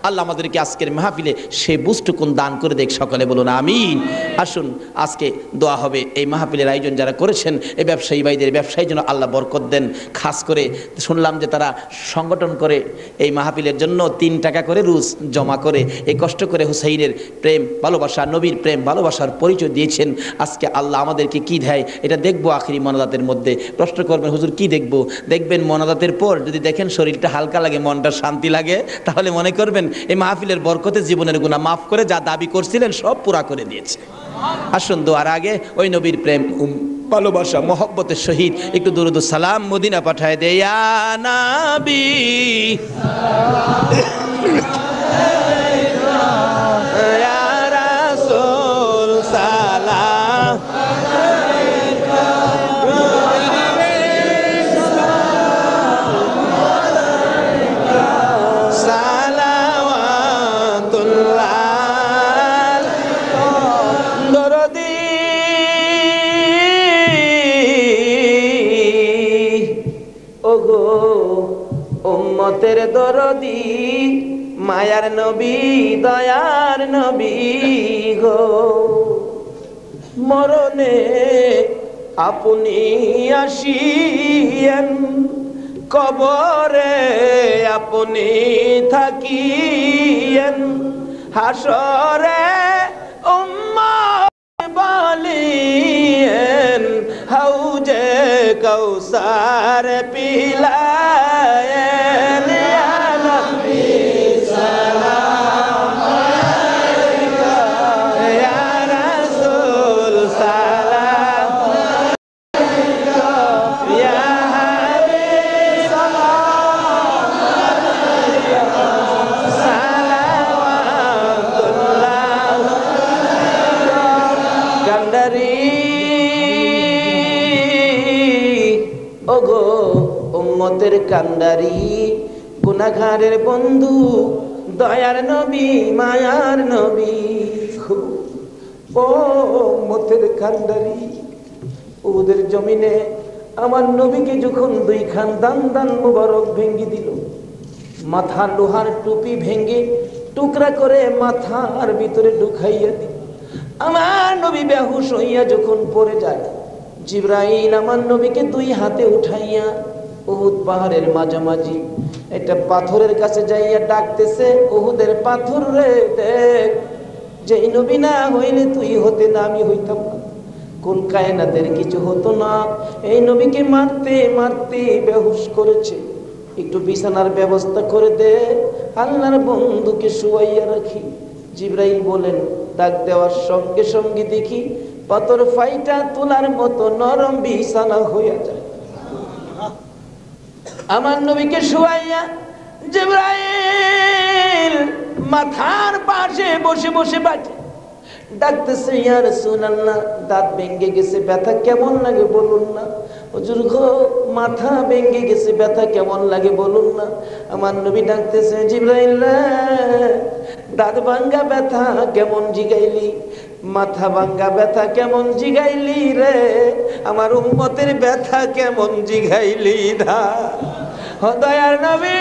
আল্লাহ আমাদেরকে আজকের মাহফিলে সেই বুঝটুকুন দান করে দেখ, সকলে বলুন আমিন। আসুন আজকে দোয়া হবে। এই মাহফিলের আয়োজন যারা করেছেন, এই ব্যবসায়ী ভাইদের ব্যবসায়ী যেন আল্লাহ বরকত দেন। খাস করে শুনলাম যে তারা সংগঠন করে এই মাহফিলের জন্য 3 টাকা করে রোজ জমা করে এই কষ্ট করে হুসাইনের প্রেম ভালোবাসা, নবীর প্রেম ভালোবাসার পরিচয় দিয়েছেন। আজকে আল্লাহ আমাদেরকে কি দেয় এটা দেখবো আখিরি মোনাজাতের মধ্যে। প্রশ্ন করবেন হুজুর কি দেখবো? দেখবেন মোনাজাতের পর যদি দেখেন শরীরটা হালকা লাগে, মনটা শান্তি লাগে, তাহলে মনে করবেন এই মাহফিলের বরকতে জীবনের গুনাহ মাফ করে যা দাবি করছিলেন সব পুরা করে দিয়েছে। আসুন দোয়ার আগে ওই নবীর প্রেম ভালোবাসা মহব্বতের সহিত একটু দুরূদ ও সালাম মদিনা পাঠায় দে। ইয়া নবী ইয়া রাসূল সালাম উম্মতের দরদি মায়ার নবী দয়ার নবী গো, মরণে আপনি আসিয়েন, কবরে আপনি থাকিয়েন, হাসরে উম্মত বলিয়েন, হাউজে কৌসার পিলায়েন। ইয়া নবী সালাম আলাইকা, ইয়া রাসূল সালাম আলাইকা, ইয়া হাবিব সালাম আলাইকা, সালাওয়াতুল্লাহ কান্ডারি। ওগো উম্মতের কান্ডারি, গুনাহগারের বন্ধু, দয়ার নবী মায়ার নবী। ও উম্মতের কান্ডারি, ওদের জমিনে আমার নবীকে যখন 2 খান দান দান মুবারক ভেঙ্গে দিল, মাথা লোহার টুপি ভেঙ্গে টুকরা করে মাথার ভিতরে ঢুকাইয়া দিল, আমার নবী বেহুশ হইয়া যখন পড়ে যায়, জিবরাইল আমার নবীকে 2 হাতে উঠাইয়া উহুদ পাহাড়ের মাঝামাঝি একটা পাথরের কাছে যাইয়া ডাকতেছে, উহুদের পাথর রে দেখ, যেই নবী না হইলে তুই হতে না, আমি হইতাম না, কোন কায়নাতের কিছু হতো না, এই নবীকে মারতে মারতে বেহুশ করেছে, একটু বিছানার ব্যবস্থা করে দে, আল্লাহর বন্ধুকে শুয়াইয়া রাখি। জিবরাইল বলেন, ডাক দেওয়ার সঙ্গে সঙ্গে দেখি পাথর ফাইটা তোলার মতো নরম বিছানা হইয়া যায়। আমার নবীকে শুয়াইয়া জিবরাইল মাথার পাশে বসে বসে বাজে ডাকতেছে, ইয়া রাসূলুল্লাহ, দাঁত ভেঙে গেছে, ব্যথা কেমন লাগে বলুন না। হুজুর গো, মাথা ভেঙে গেছে, ব্যথা কেমন লাগে বলুন না। আমার নবী ডাকতেছে, জিবরাইল রে, দাঁত ভাঙ্গা ব্যথা কেমন জিগাইলি, মাথা ভাঙ্গা ব্যথা কেমন জিগাইলি রে, আমার উম্মতের ব্যথা কেমন জিগাইলি দা। ও দয়ার নবী,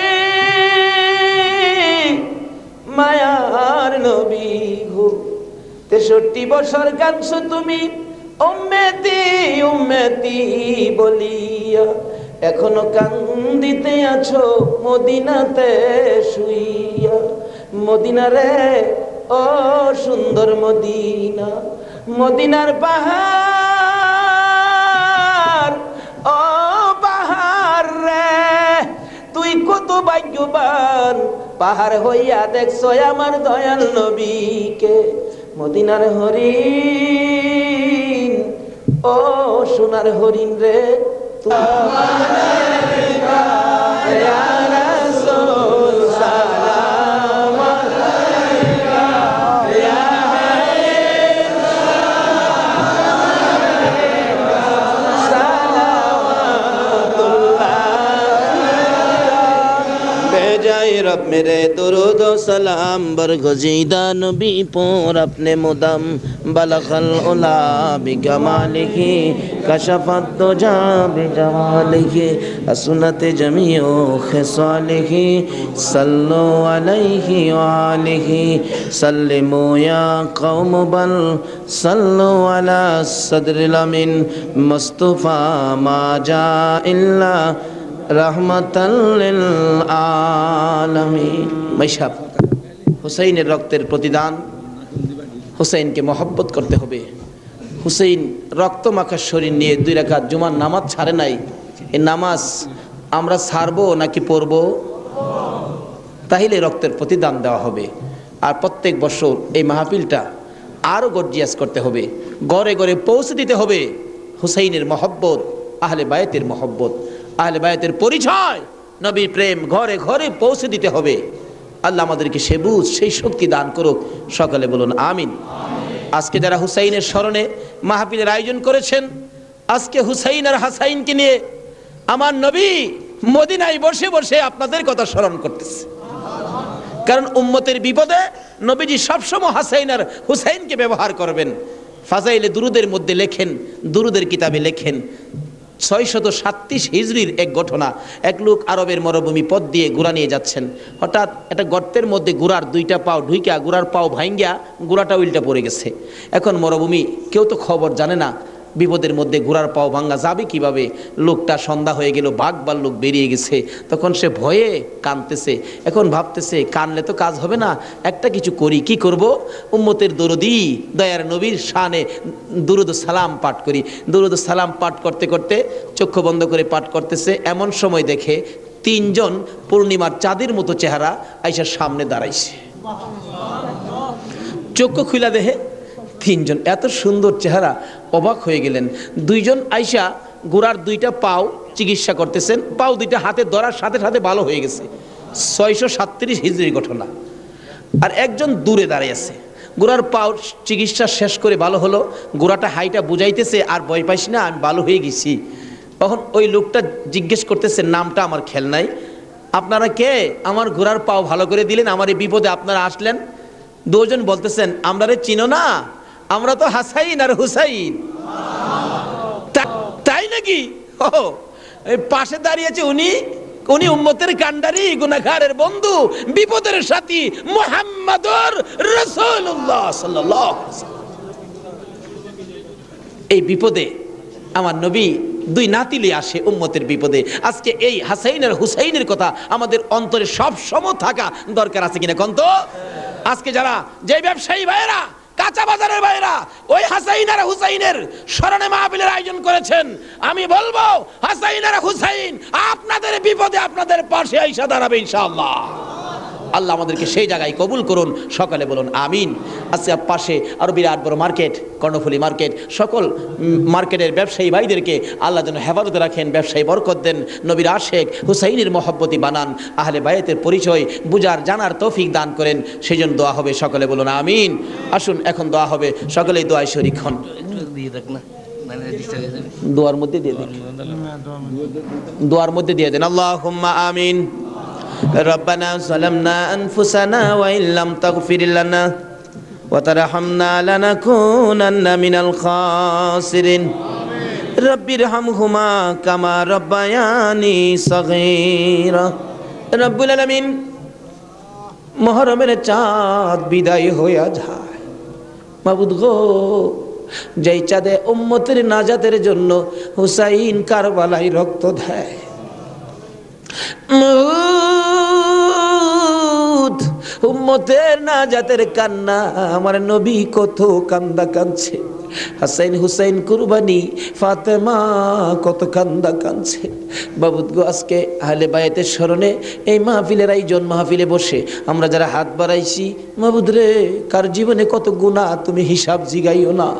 মায়ার নবী গো, 63 বছর কাঁদছো তুমি উম্মতি উম্মতি বলিয়া, এখনো কান্দিতে আছো মদিনাতে শুইয়া। মদিনা রে, ও সুন্দর মদিনা, মদিনার পাহাড়, ও পাহাড় রে, তুই কত ভাগ্যবান, পাহাড় হইয়া দেখছো আমার দয়াল নবীকে। মদিনার হরিণ, ও সোনার হরিণ রে, रब मेरे दुरूद सलाम बरगुज़ीदा नबी पर अपने मुदम बलगल उला बिकमालिही कशफत दुजा बिजमालिही हसनत जमीउ खिसालिही सल्लु अलैहि वालिही सल्लिमु या कौम बल सल्लु अला सदरिल अमीन मुस्तफा मा जा इल्ला रहमतल लिल आलमीन। मैशाब হুসাইনের রক্তের প্রতিদান, হুসাইনকে মহব্বত করতে হবে। হুসাইন রক্ত মাখা শরীর নিয়ে 2 রাকাত জুমার নামাজ ছাড়ে নাই। এই নামাজ আমরা ছাড়বো নাকি পড়বো? তাহলে রক্তের প্রতিদান দেওয়া হবে। আর প্রত্যেক বছর এই মাহফিলটা আরো গর্জিয়াস করতে হবে, ঘরে ঘরে পৌঁছে দিতে হবে হুসাইনের মহব্বত, আহলে বায়তের মহব্বত, আহলে বায়তের পরিচয়, নবীর প্রেম ঘরে ঘরে পৌঁছে দিতে হবে। আল্লাহ আমাদেরকে সে বুঝ, সেই শক্তি দান করুক। সকালে বলুন আমিন। আজকে যারা হুসাইনের স্মরণে মাহফিলের আয়োজন করেছেন, আজকে হুসাইন আর হাসাইনকে নিয়ে আমার নবী মদিনায় বসে বসে আপনাদের কথা স্মরণ করতেছে। কারণ উম্মতের বিপদে নবীজি সবসময় হাসাইন আর হুসাইনকে ব্যবহার করবেন। ফাজাইলে দুরুদের মধ্যে লেখেন, দুরুদের কিতাবে লেখেন, 637 হিজরির এক ঘটনা। এক লোক আরবের মরুভূমি পথ দিয়ে ঘোড়া নিয়ে যাচ্ছেন, হঠাৎ একটা গর্তের মধ্যে ঘোড়ার 2টা পাও ঢুইকা, ঘোড়ার পাও ভাঙ্গিয়া ঘোড়াটা উল্টা পড়ে গেছে। এখন মরুভূমি, কেউ তো খবর জানে না, বিপদের মধ্যে ঘোড়ার পাও ভাঙ্গা যাবে কিভাবে। লোকটা সন্ধ্যা হয়ে গেল, বাঘ ভাল্লুক বেরিয়ে গেছে। তখন সে ভয়ে কাঁদতেছে। এখন ভাবতেছে কানলে তো কাজ হবে না, একটা কিছু করি। কি করব? উম্মতের দরদি দয়ার নবীর শানে দুরুদ সালাম পাঠ করি। দুরুদ সালাম পাঠ করতে করতে চক্ষু বন্ধ করে পাঠ করতেছে। এমন সময় দেখে 3 জন পূর্ণিমার চাঁদের মতো চেহারা আইসার সামনে দাঁড়াইছে। চক্ষু খুলা দেখে 3 জন এত সুন্দর চেহারা, অবাক হয়ে গেলেন। 2 জন আইসা ঘোড়ার 2টা পাও চিকিৎসা করতেছেন, পাও 2টা হাতে ধরার সাথে সাথে ভালো হয়ে গেছে। 637 হিজরির ঘটনা। আর একজন দূরে দাঁড়িয়ে আছে, ঘোড়ার পাও চিকিৎসা শেষ করে ভালো হলো, ঘোড়াটা হাইটা বুঝাইতেছে, আর ভয় পাইস না, আমি ভালো হয়ে গেছি। তখন ওই লোকটা জিজ্ঞেস করতেছে, নামটা আমার খেয়াল নাই, আপনারা কে? আমার ঘোড়ার পাও ভালো করে দিলেন, আমার এই বিপদে আপনারা আসলেন। 2 জন বলতেছেন, আমরা রে চিনো না, আমরা তো হাসাইন আর হুসাইন। তাই নাকি? ও পাশে দাঁড়িয়েছে উনি, উনি উম্মতের কান্ডারি, গুনাহগারের বন্ধু, বিপদের সাথী মুহাম্মাদুর রাসূলুল্লাহ সাল্লাল্লাহু আলাইহি ওয়াসাল্লাম। এই বিপদে আমার নবী 2 নাতিলে আসে উম্মতের বিপদে। আজকে এই হাসাইন আর হুসাইনের কথা আমাদের অন্তরে সব সময় থাকা দরকার আছে কিনা কোন তো? আজকে যারা যে ব্যবসায়ী ভাইয়েরা, কাঁচা বাজারের ভাইয়েরা ওই হাসাইন আর হুসাইনের স্মরণে মাহফিলের আয়োজন করেছেন, আমি বলবো হাসাইন আর হুসাইন আপনাদের বিপদে আপনাদের পাশে আইসা দাঁড়াবে ইনশাআল্লাহ। আল্লাহ আমাদেরকে সেই জায়গায় কবুল করুন, সকালে বলুন আমিন। আজকে পাশে আরো বিরাট বড় মার্কেট, কর্ণফুলী মার্কেট, সকল মার্কেটের ব্যবসায়ী ভাইদেরকে আল্লাহ যেন হেফাজতে রাখেন, ব্যবসায়ী বরকত দেন, নবীর আশেক হুসাইনের মহব্বতি বানান, আহলে বায়াতের পরিচয় বুঝার জানার তৌফিক দান করেন, সেই জন্য দোয়া হবে, সকলে বলুন আমিন। আসুন এখন দোয়া হবে, সকলেই দোয়ায় শরীক হন। দোয়ার মধ্যে দিয়ে দিন, দোয়ার মধ্যে দিয়ে দেন। আল্লাহুম্মা আমিন। রব্বানা যালামনা আনফুসানা ওয়া ইল্লাম তাগফির লানা ওয়া তারহামনা লানাকুনান্না মিনাল খাসিরিন। রব্বিরহামহুমা কামা রব্বায়ানি সগীরা। রব্বুল আলামিন, মুহররমের চাঁদ বিদায় হইয়া যায়, মাবুদ গো, যেই চাঁদে উম্মতের নাজাতের জন্য হুসাইন কারবালায় রক্ত দেয়, উম্মতের নাজাতের কান্না আমার নবী কত কান্দা কাঁদছে, হাসাইন হুসাইন কুরবানি ফাতেমা কত কান্দা কাঁদছে। বাবুদ গো, আজকে আহলে বায়াতের স্মরণে এই মাহফিলের আয়োজন, মাহফিলে বসে আমরা যারা হাত বাড়াইছি, মাবুদ রে, কার জীবনে কত গুনাহ তুমি হিসাব জিগাইও না।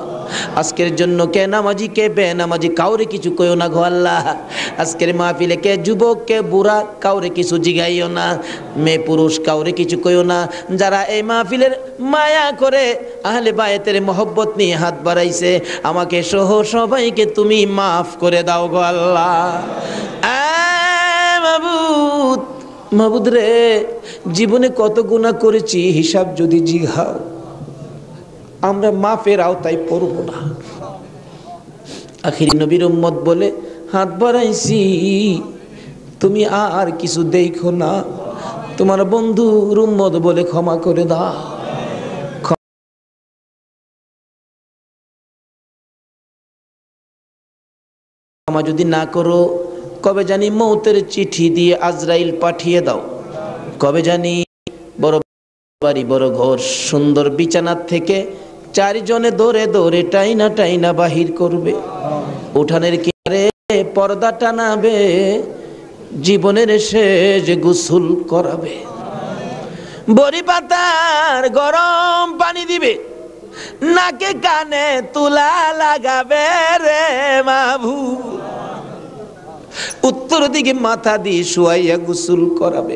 আজকের জন্য কে নামাজি কে বেনামাজি কাউরে কিছু কইও না গো আল্লাহ। আজকের মাহফিলে কে যুবক কে বুড়া কাউরে কিছু জিগাইও না, মেয়ে পুরুষ কাউরে কিছু কইও না। যারা এই মাহফিলের মায়া করে আহলে বায়াতের মহব্বত নিয়ে হাত বাড়াইছে, আমাকে সহ সবাইকে তুমি মাফ করে দাও গো আল্লাহ। মাবুদ, মাবুদ রে, জীবনে কত গুনাহ করেছি হিসাব যদি জিগাও, আমরা মাফের আওতায় পড়ব না। আখিরি নবীর উম্মত বলে হাত বাড়াইছি, তুমি আর কিছু দেখো না, তোমার বন্ধুর উম্মত বলে ক্ষমা করে দাও। ক্ষমা যদি না করো, কবে জানি মৌতের চিঠি দিয়ে আজরাইল পাঠিয়ে দাও, কবে জানি বড় বাড়ি বড় ঘর সুন্দর বিছানার থেকে চারজনে দৌড়ে দৌড়ে টাইনা টাইনা বাহির করবে, উঠানের কিনারে পর্দা টানাবে, জীবনের শেষ গোসল করাবে, বড়ি পাতার গরম পানি দিবে, নাকে কানে তুলা লাগাবে রে মাবু, উত্তর দিকে মাথা দিয়ে শুয়াইয়া গোসল করাবে।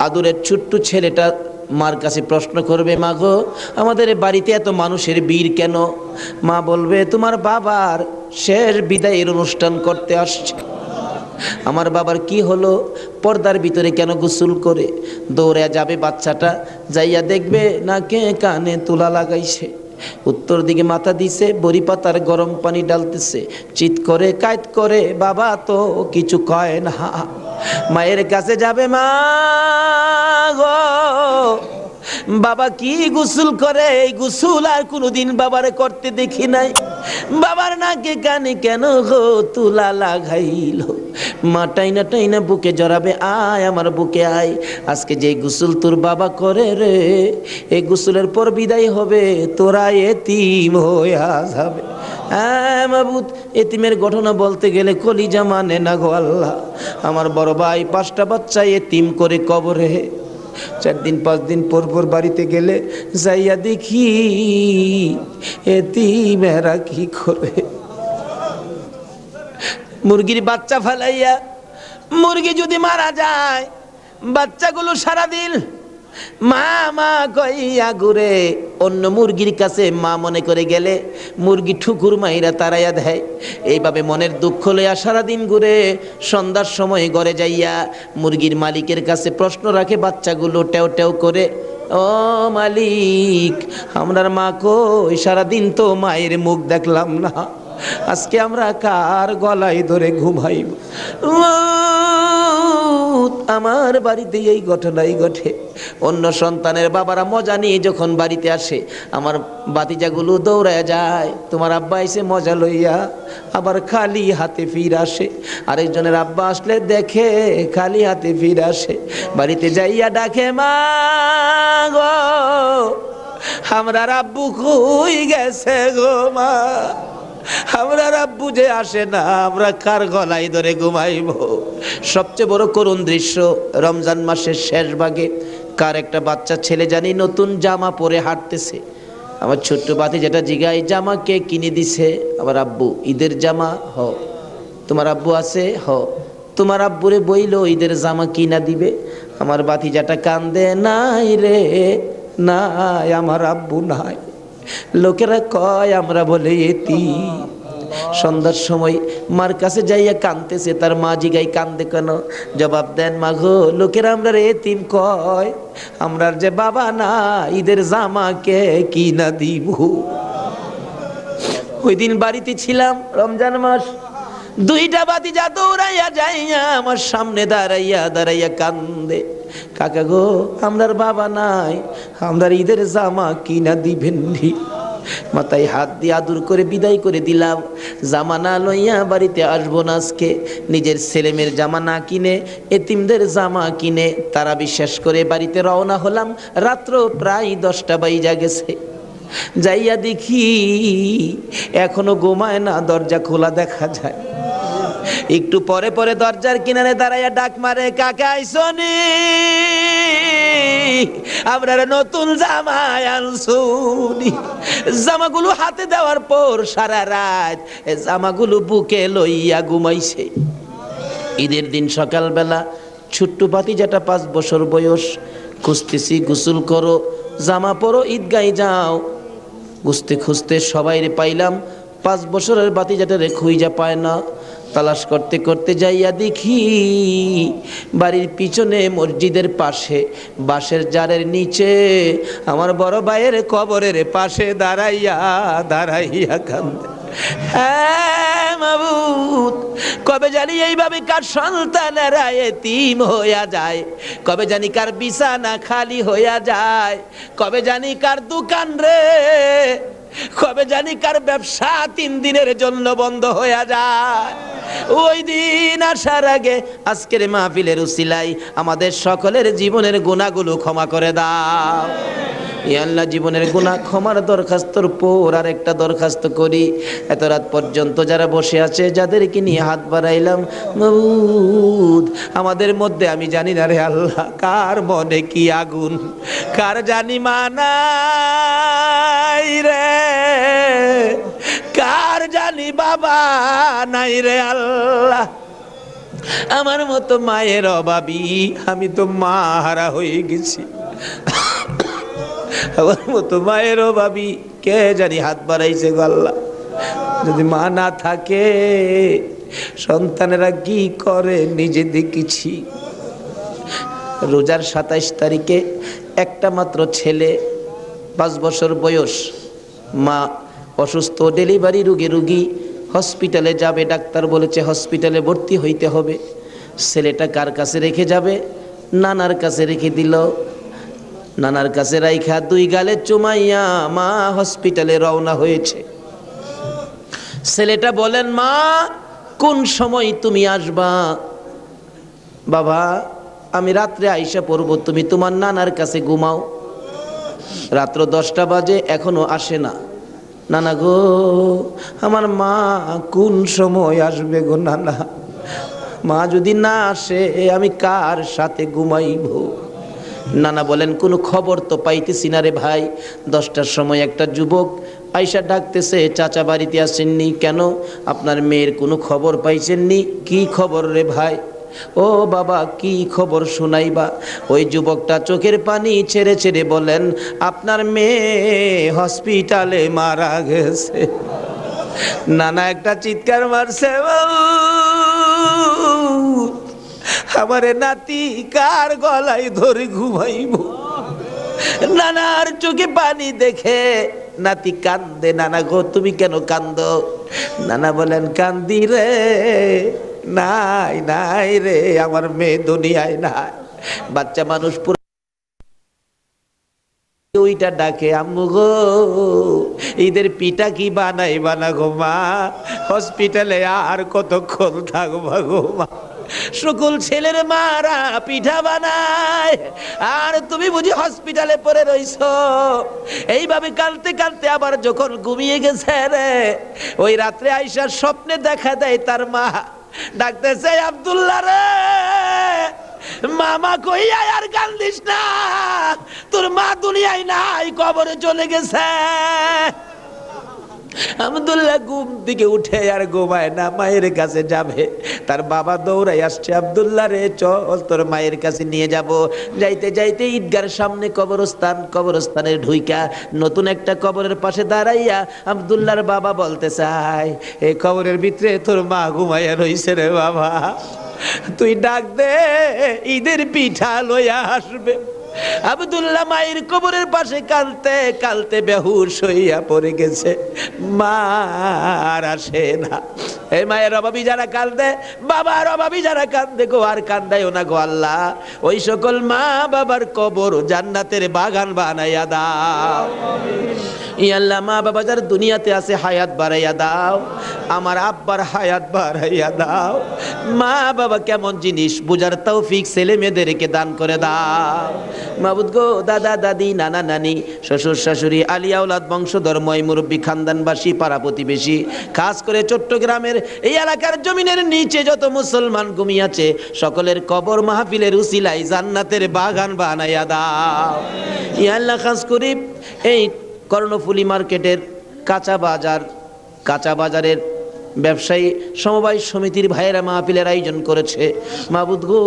আদরের ছোট্ট ছেলেটা মার কাছে প্রশ্ন করবে, মা গো, আমাদের বাড়িতে এত মানুষের ভিড় কেন? মা বলবে, তোমার বাবার শেষ বিদায়ের অনুষ্ঠান করতে আসছে। আমার বাবার কি হলো? পর্দার ভিতরে কেন গোসল করে? দৌড়ে যাবে বাচ্চাটা, যাইয়া দেখবে নাকে কানে তুলা লাগাইছে, উত্তর দিকে মাথা দিছে, বড়ি পাতার গরম পানি ডালতেছে, চিৎ করে কায়ত করে, বাবা তো কিছু কয় না। মায়ের কাছে যাবে, মা গো, বাবা কি গোসল করে, এই গোসল আর কোনোদিন বাবারে করতে দেখি নাই, বাবার নাকে কানে কেন গো তুলা লাগাইল? মা টাইনা টাইনা বুকে জড়াবে, আয় আমার বুকে আয়, আজকে যে গোসল তোর বাবা করে রে, এই গোসলের পর বিদায় হবে, তোরা এতিম হইয়া যাবে। হ্যাঁ মাবুদ, এতিমের ঘটনা বলতে গেলে কলিজা মানে না গো আল্লাহ। আমার বড় ভাই 5টা বাচ্চা এতিম করে কবরে, 4 দিন 5 দিন পর পর বাড়িতে গেলে যাইয়া দেখি এতিমেরা কি করে। মুরগির বাচ্চা ফেলাইয়া, মুরগি যদি মারা যায়, বাচ্চাগুলো সারাদিন মা মা কইয়া ঘুরে, অন্য মুরগির কাছে মা মনে করে গেলে মুরগি ঠুকুর মাইরা তাড়াইয়া দেয়। এইভাবে মনের দুঃখ লইয়া সারাদিন ঘুরে, সন্ধ্যার সময় ঘরে যাইয়া মুরগির মালিকের কাছে প্রশ্ন রাখে বাচ্চাগুলো টেও টেও করে, ও মালিক, আমরার মা কই? সারাদিন তো মায়ের মুখ দেখলাম না, আজকে আমরা কার গলায় ধরে ঘুমাইব? আমার বাড়িতে এই ঘটনাই ঘটে। অন্য সন্তানের বাবারা মজা নিয়ে যখন বাড়িতে আসে, আমার বাতিজাগুলো দৌড়ায় যায়, তোমার আব্বা এসে মজা লইয়া, আবার খালি হাতে ফিরে আসে। আরেকজনের আব্বা আসলে দেখে খালি হাতে ফিরে আসে, বাড়িতে যাইয়া ডাকে, মা গো, আমরা আব্বু কই গেছে গো মা, আমরা আব্বু যে আসে না, আমরা কার গলায় ধরে ঘুমাইব? সবচেয়ে বড় করুণ দৃশ্য রমজান মাসের শেষ ভাগে কার একটা বাচ্চা ছেলে জানি নতুন জামা পরে হাঁটতেছে। আমার ছোট্ট বাতি যেটা জিগাই জামা কে কিনে দিছে? আমার আব্বু। ঈদের জামা? হ। তোমার আব্বু আছে? হ। তোমার আব্বুরে বইলো ঈদের জামা কিনা দিবে। আমার বাতিজাটা কান্দে, নাই রে নাই, আমার আব্বু নাই। লোকেরা কয় আমরা বলে এতিম। সন্ধ্যার সময় মার কাছে যাইয়া কাঁদতেছে, তার মা জিগাই কান্দে কেন? জবাব দেন, মা গো লোকেরা আমরা এতিম কয়, আমরার যে বাবা না, ঈদের জামা কে কিনা দিব। ওই দিন বাড়িতে ছিলাম, রমজান মাস, দুইটা বাতিজা দৌড়াইয়া যাইয়া আমার সামনে দাঁড়াইয়া দাঁড়াইয়া কান্দে, কাকা গো আমরার বাবা নাই, আমরার ঈদের জামা কিনা দিবেন নি? মাথায় হাত দিয়ে আদর করে বিদায় করে দিলাম। জামা না লইয়া বাড়িতে আসবো না আজকে। নিজের ছেলেমেয়ের জামা না কিনে এতিমদের জামা কিনে তারা বিশ্বাস করে বাড়িতে রওনা হলাম। রাত্র প্রায় 10টা বাইজা গেছে। যাইয়া দেখি এখনো ঘুমায় না, দরজা খোলা দেখা যায়। একটু পরে পরে দরজার কিনারে দাঁড়াইয়া ডাক মারে, কাকা আইসনি, আপনারা নতুন জামা আনছুনি। জামাগুলো হাতে দেওয়ার পর সারা রাত জামাগুলো বুকে লইয়া ঘুমাইছে। ঈদের দিন সকালবেলা ছোট্ট ভাতিজাটা 5 বছর বয়স, খুঁজতেছি, গোসল করো, জামা পরো, ঈদগায় যাও। খুঁজতে খুঁজতে সবাইরে পাইলাম, 5 বছরের ভাতিজাটারে খুঁজা পায় না। তালাশ করতে করতে যাইয়া দেখি বাড়ির পিছনে মসজিদের পাশে বাঁশের জারের নিচে আমার বড় ভাইয়ের কবরের পাশে দাঁড়াইয়া দাঁড়াইয়া কান্দে। হ্যাঁ মাবুদ, কবে জানি এইভাবে কার সন্তানেরা এতিম হইয়া যায়, কবে জানি কার বিছানা খালি হইয়া যায়, কবে জানি কার দোকান রে, কবে জানি কার ব্যবসা 3 দিনের জন্য বন্ধ হইয়া যায়। ওই দিন আসার আগে আজকের মাহফিলের উসিলায় আমাদের সকলের জীবনের গুনাহগুলো ক্ষমা করে দাও। ইয়া আল্লাহ, জীবনের গুনাহ ক্ষমার দরখাস্তর পর আর একটা দরখাস্ত করি। এত রাত পর্যন্ত যারা বসে আছে, যাদেরকে নিয়ে হাত বাড়াইলাম, মাবুদ আমাদের মধ্যে আমি জানি না রে আল্লাহ, কার মনে কি আগুন, কার জানি মানাই রে, কার জানি বাবা নাই রে আল্লাহ। আমার মতো মায়ের অভাবী, আমি তো মা হারা হয়ে গেছি। আমার মতো মায়ের অভাবী কে জানি হাত বাড়াইছে গো আল্লাহ। যদি মা না থাকে সন্তানেরা কি করে নিজে দেখেছি। রোজার 27 তারিখে একটা মাত্র ছেলে, 5 বছর বয়স, মা অসুস্থ, ডেলিভারি রুগী, হসপিটালে যাবে, ডাক্তার বলেছে হসপিটালে ভর্তি হইতে হবে। ছেলেটা কার কাছে রেখে যাবে? নানার কাছে রেখে দিল। নানার কাছে রাইখা 2 গালে চুমাইয়া মা হসপিটালে রওনা হয়েছে। ছেলেটা বলেন, মা কোন সময় তুমি আসবা? বাবা আমি রাত্রে আইসা পড়বো, তুমি তোমার নানার কাছে ঘুমাও। রাত্র 10টা বাজে, এখনো আসে না। নানা গো, আমার মা কোন সময় আসবে গো নানা? মা যদি না আসে আমি কার সাথে ঘুমাইব? নানা বলেন, কোনো খবর তো পাইতেছি না রে ভাই। 10টার সময় একটা যুবক আইসা ডাকতেছে, চাচা বাড়িতে আসেননি কেন? আপনার মেয়ের কোনো খবর পাইছেননি? কি খবর রে ভাই? ও বাবা কি খবর শোনাইবা? ওই যুবকটা চোখের পানি ছেড়ে ছেড়ে বলেন, আপনার মেয়ে হসপিটালে মারা গেছে। নানা একটা চিৎকার মারছে, আমারে নাতি কার গলায় ধরে ঘুমাইব? নানার চোখে পানি দেখে নাতি কান্দে। নানা গো তুমি কেন কান্দো? নানা বলেন, কান্দি রে, নাই নাই রে, আমার মেয়ে দুনিয়ায় নাই। বাচ্চা মানুষ ওইটা ডাকে, আম্মু গো ঈদের পিঠা কি বানাই বানা গো মা, হসপিটালে আর কতক্ষণ থাকবা গো মা? সকল ছেলের মারা পিঠা বানায়, আর তুমি বুঝি হসপিটালে পড়ে রইছো। এইভাবে কাঁদতে কাঁদতে আবার যখন ঘুমিয়ে গেছে রে, ওই রাত্রে আইসার স্বপ্নে দেখা দেয় তার মা ডাকতেছে, আব্দুল্লাহ রে মামা কইয়া আর কান্দিস না, তোর মা দুনিয়ায় নাই, কবরে চলে গেছে। আব্দুল্লাহ ঘুম থেকে উঠে আর ঘুমায় না, মায়ের কাছে যাবে। তার বাবা দৌড়াই আসছে, আব্দুল্লাহ রে চল তোর মায়ের কাছে নিয়ে যাব। যাইতে যাইতে ঈদগার সামনে কবরস্থান, কবরস্থানের ঢুইকা নতুন একটা কবরের পাশে দাঁড়াইয়া আব্দুল্লাহর বাবা বলতে চায়, এই কবরের ভিতরে তোর মা ঘুমাইয়া রইছে রে বাবা, তুই ডাক দে, ঈদের পিঠা লইয়া আসবে। আব্দুল্লাহ মায়ের কবরের পাশে কালতে কালতে বেহুশ হইয়া পড়ে গেছে, মা আর আসে না। এই মায়ের অভাবী যারা কান্দে, বাবার অভাবী যারা কান্দে গো, আর কান্দাইও না গো আল্লাহ, ওই সকল মা বাবার কবর জান্নাতের বাগান বানাইয়া দাও। ই আল্লাহ, মা বাবা যারা দুনিয়াতে আছে হায়াত বাড়াইয়া দাও, আমার আব্বার হায়াত বাড়াইয়া দাও। মা বাবা কেমন জিনিস বুঝার তৌফিক ছেলে মেয়েদেরকে দান করে দাও। মাবুদ গো, দাদা দাদি, নানা নানি, শ্বশুর শাশুড়ি, আলিয়া আওলাদ, বংশধর, ময় মুরব্বী, খানদানবাসী, পাড়া প্রতিবেশী, খাস করে চট্টগ্রামের এই এলাকার জমিনের নিচে যত মুসলমান ঘুমিয়ে সকলের কবর মাহফিলের উসিলায় জান্নাতের বাগান বানাইয়া দাও। ইয়া আল্লাহ, খাস করে এই কর্ণফুলী মার্কেটের কাঁচা বাজারের ব্যবসায়ী সমবায় সমিতির ভাইয়েরা মাহফিলের আয়োজন করেছে। মাবুদ গো,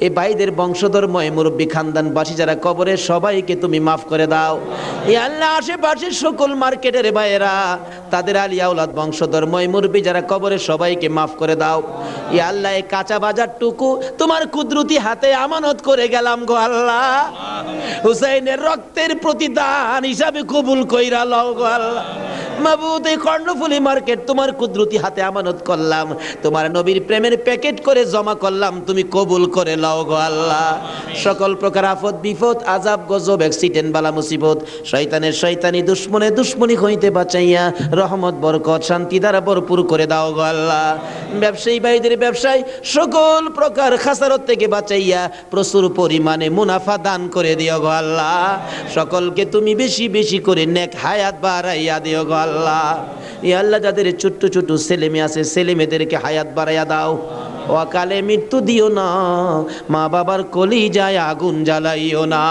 এই ভাইদের বংশধর ময় মুরব্বী, খানদানবাসী যারা কবরে, সবাইকে তুমি মাফ করে দাও। ইয়া আল্লাহ, আশেপাশের সকল মার্কেটের ভাইয়েরা, তাদের আলিয়া আওলাদ, বংশধর, ময় মুরব্বী যারা কবরে, সবাইকে মাফ করে দাও। ইয়া আল্লাহ, এই কাঁচা বাজারটুকু তোমার কুদরতি হাতে আমানত করে গেলাম গো আল্লাহ, হুসাইনের রক্তের প্রতিদান হিসাবে কবুল কইরা লও গো আল্লাহ। মাবুদ, এই কর্ণফুলী মার্কেট তোমার কুদরতি হাতে আমানত করলাম, তোমার নবীর প্রেমের প্যাকেট করে জমা করলাম, তুমি কবুল করে লও গো আল্লাহ। সকল প্রকার আফত বিপদ, আযাব গজব, অ্যাক্সিডেন্ট, বালা মুসিবত, শয়তানের শয়তানি, দুশ্মনে দুশ্মনী হইতে বাঁচাইয়া রহমত, বরকত, শান্তি দ্বারা ভরপুর করে দাও গো আল্লাহ। ব্যবসায়ী ভাইদের ব্যবসায় সকল প্রকার খাসারত থেকে বাঁচাইয়া প্রচুর পরিমাণে মুনাফা দান করে দিও গো আল্লাহ। সকলকে তুমি বেশি বেশি করে নেক হায়াত বাড়াইয়া দিও গো আল্লাহ। ইয়া আল্লাহ, যাদের ছোট্ট ছোট ছেলে মেয়ে আছে, ছেলে মেয়েদেরকে হায়াত বাড়াইয়া দাও, অকালে মৃত্যু দিও না, মা বাবার কলিজায় আগুন জ্বালাইও না।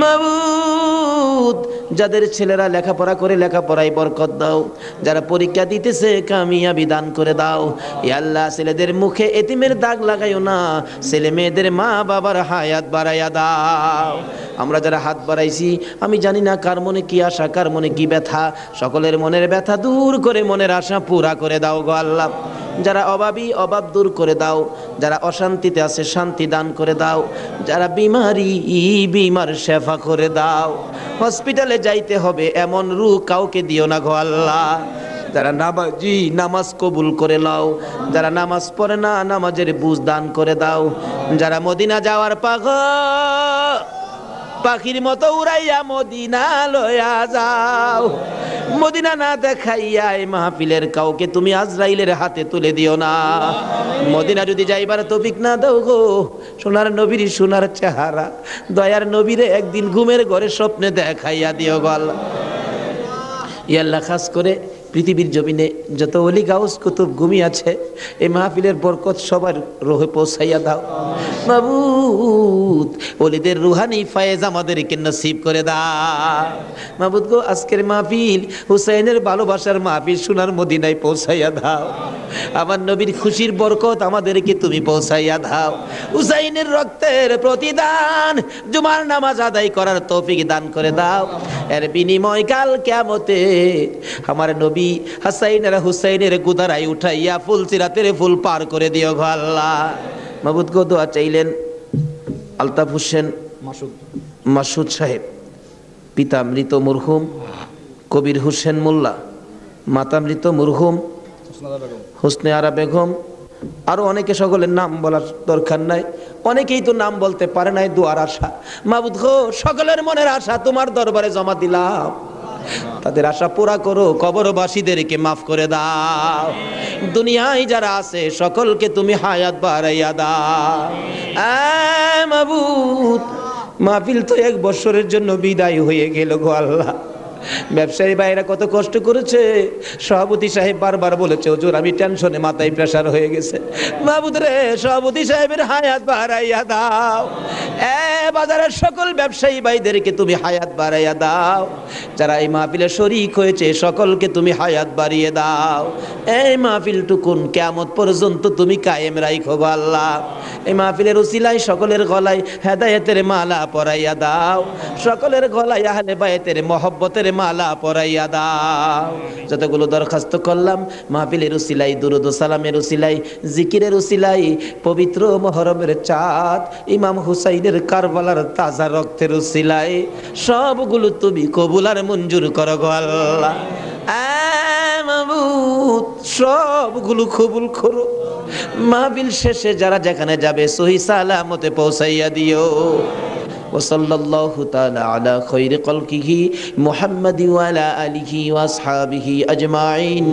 মাবুদ, যাদের ছেলেরা লেখাপড়া করে লেখাপড়ায় বরকত দাও, যারা পরীক্ষা দিতেছে কামিয়াবি দান করে দাও। ইয়া আল্লাহ, ছেলেদের মুখে এতিমের দাগ লাগাইও না, ছেলে মেয়েদের মা বাবার হায়াত বাড়াইয়া দাও। আমরা যারা হাত বাড়াইছি, আমি জানি না কার মনে কি আশা, কার মনে কি ব্যথা, সকলের মনের ব্যথা দূর করে মনের আশা পুরা করে দাও গো আল্লাহ। যারা অভাবী, অভাব দূর করে দাও, যারা অশান্তিতে আছে শান্তি দান করে দাও, যারা বিমার শেফা করে দাও। হসপিটালে যাইতে হবে এমন রূহ কাউকে দিও না গো আল্লাহ। যারা নামাজি, নামাজ কবুল করে নাও, যারা নামাজ পড়ে না, নামাজের বুঝ দান করে দাও। যারা মদিনা যাওয়ার পাগল, পাখির মতো উড়াইয়া মদিনা লয়া যাও, মদিনা না দেখাইয়া এই মাহফিলের কাউকে তুমি আজরাইলের হাতে তুলে দিও না। মদিনা যদি যাইবার তৌফিক না দাও গো, সোনার নবীর সোনার চেহারা, দয়ার নবীরে একদিন ঘুমের ঘরে স্বপ্নে দেখাইয়া দিও গো আল্লাহ। ইয়া আল্লাহ, খাস করে পৃথিবীর জমিনে যত ওলি গাউস কুতুব ঘুমিয়ে আছে, এই মাহফিলের বরকত সবার রোহে পৌঁছাইয়া দাও। মাবুদ, ওলিদের রুহানি ফায়েজ আমাদেরকে নসিব করে দাও। মাবুদ গো, আজকের মাহফিল হুসাইনের ভালোবাসার মাহফিল, সোনার মদিনায় পৌঁছাইয়া দাও। আমার নবীর খুশির বরকত আমাদেরকে তুমি পৌঁছাইয়া দাও। হুসাইনের রক্তের প্রতিদান, জুমার নামাজ আদায় করার তৌফিক দান করে দাও। এর বিনিময় কাল কিয়ামতে আমার নবী হাসাইন আর হুসাইনের গুদারাই উঠাইয়া ফুল সিরাতের ফুল পার করে দিও গো আল্লাহ। মাবুদ গো, দোয়া চাইলেন আলতাফ হোসেন মাসুদ সাহেব, পিতা মৃত মরহুম কবির হোসেন মোল্লা, মাতা মৃত মরহুম হোসনে আরা বেগম, আরো অনেকে, সকলের নাম বলার দরকার নাই, অনেকেই তো নাম বলতে পারে নাই। দোয়ার আশা, মাবুদ গো, সকলের মনের আশা তোমার দরবারে জমা দিলাম, তাদের আশা পুরা করো, কবরবাসীদেরকে মাফ করে দাও। দুনিয়ায় যারা আছে সকলকে তুমি হায়াত বাড়াইয়া দাও। মাবুদ, মাহফিল তো 1 বছরের জন্য বিদায় হয়ে গেল গো আল্লাহ, ব্যবসায়ী ভাইরা কত কষ্ট করেছে। সভাপতি সাহেব বারবার বলেছে, হুজুর আমি টেনশনে মাথায় প্রেসার হয়ে গেছে। মাহবুদ রে, সভাপতি সাহেবের হায়াত বাড়াইয়া দাও। বাজারের সকল ব্যবসায়ী ভাইদেরকে তুমি হায়াত বাড়াইয়া দাও। যারা এই মাহফিলে শরীক হয়েছে সকলকে তুমি হায়াত বাড়িয়ে দাও। এই মাহফিলটুকুন কিয়ামত পর্যন্ত তুমি কায়েম রাখো গো আল্লাহ। এই মাহফিলের উসিলায় সকলের গলায় হেদায়েতের মালা পরাইয়া দাও, সকলের গলায় আহলে বায়তের মহব্বতের মালা পরাইয়া দাও। যতগুলো দরখাস্ত করলাম মাহফিলের উসিলায়, দুরুদ ও সালামের উসিলায়, জিকিরের উসিলায়, পবিত্র মুহররমের চাঁদ ইমাম হুসাইনের কারবালার তাজা রক্তের উসিলায় সবগুলো তুমি কবুল আর মঞ্জুর করো গো আল্লাহ। মাবুদ সবগুলো কবুল করো। মাহফিল শেষে যারা যেখানে যাবে সহি সালামতে পৌঁছাইয়া দিও। ওয়াসাল্লাল্লাহু তাআলা আলা খায়রি খালকিহি মুহাম্মাদি ওয়া আলা আলিহি ওয়া আসহাবিহি আজমাইন।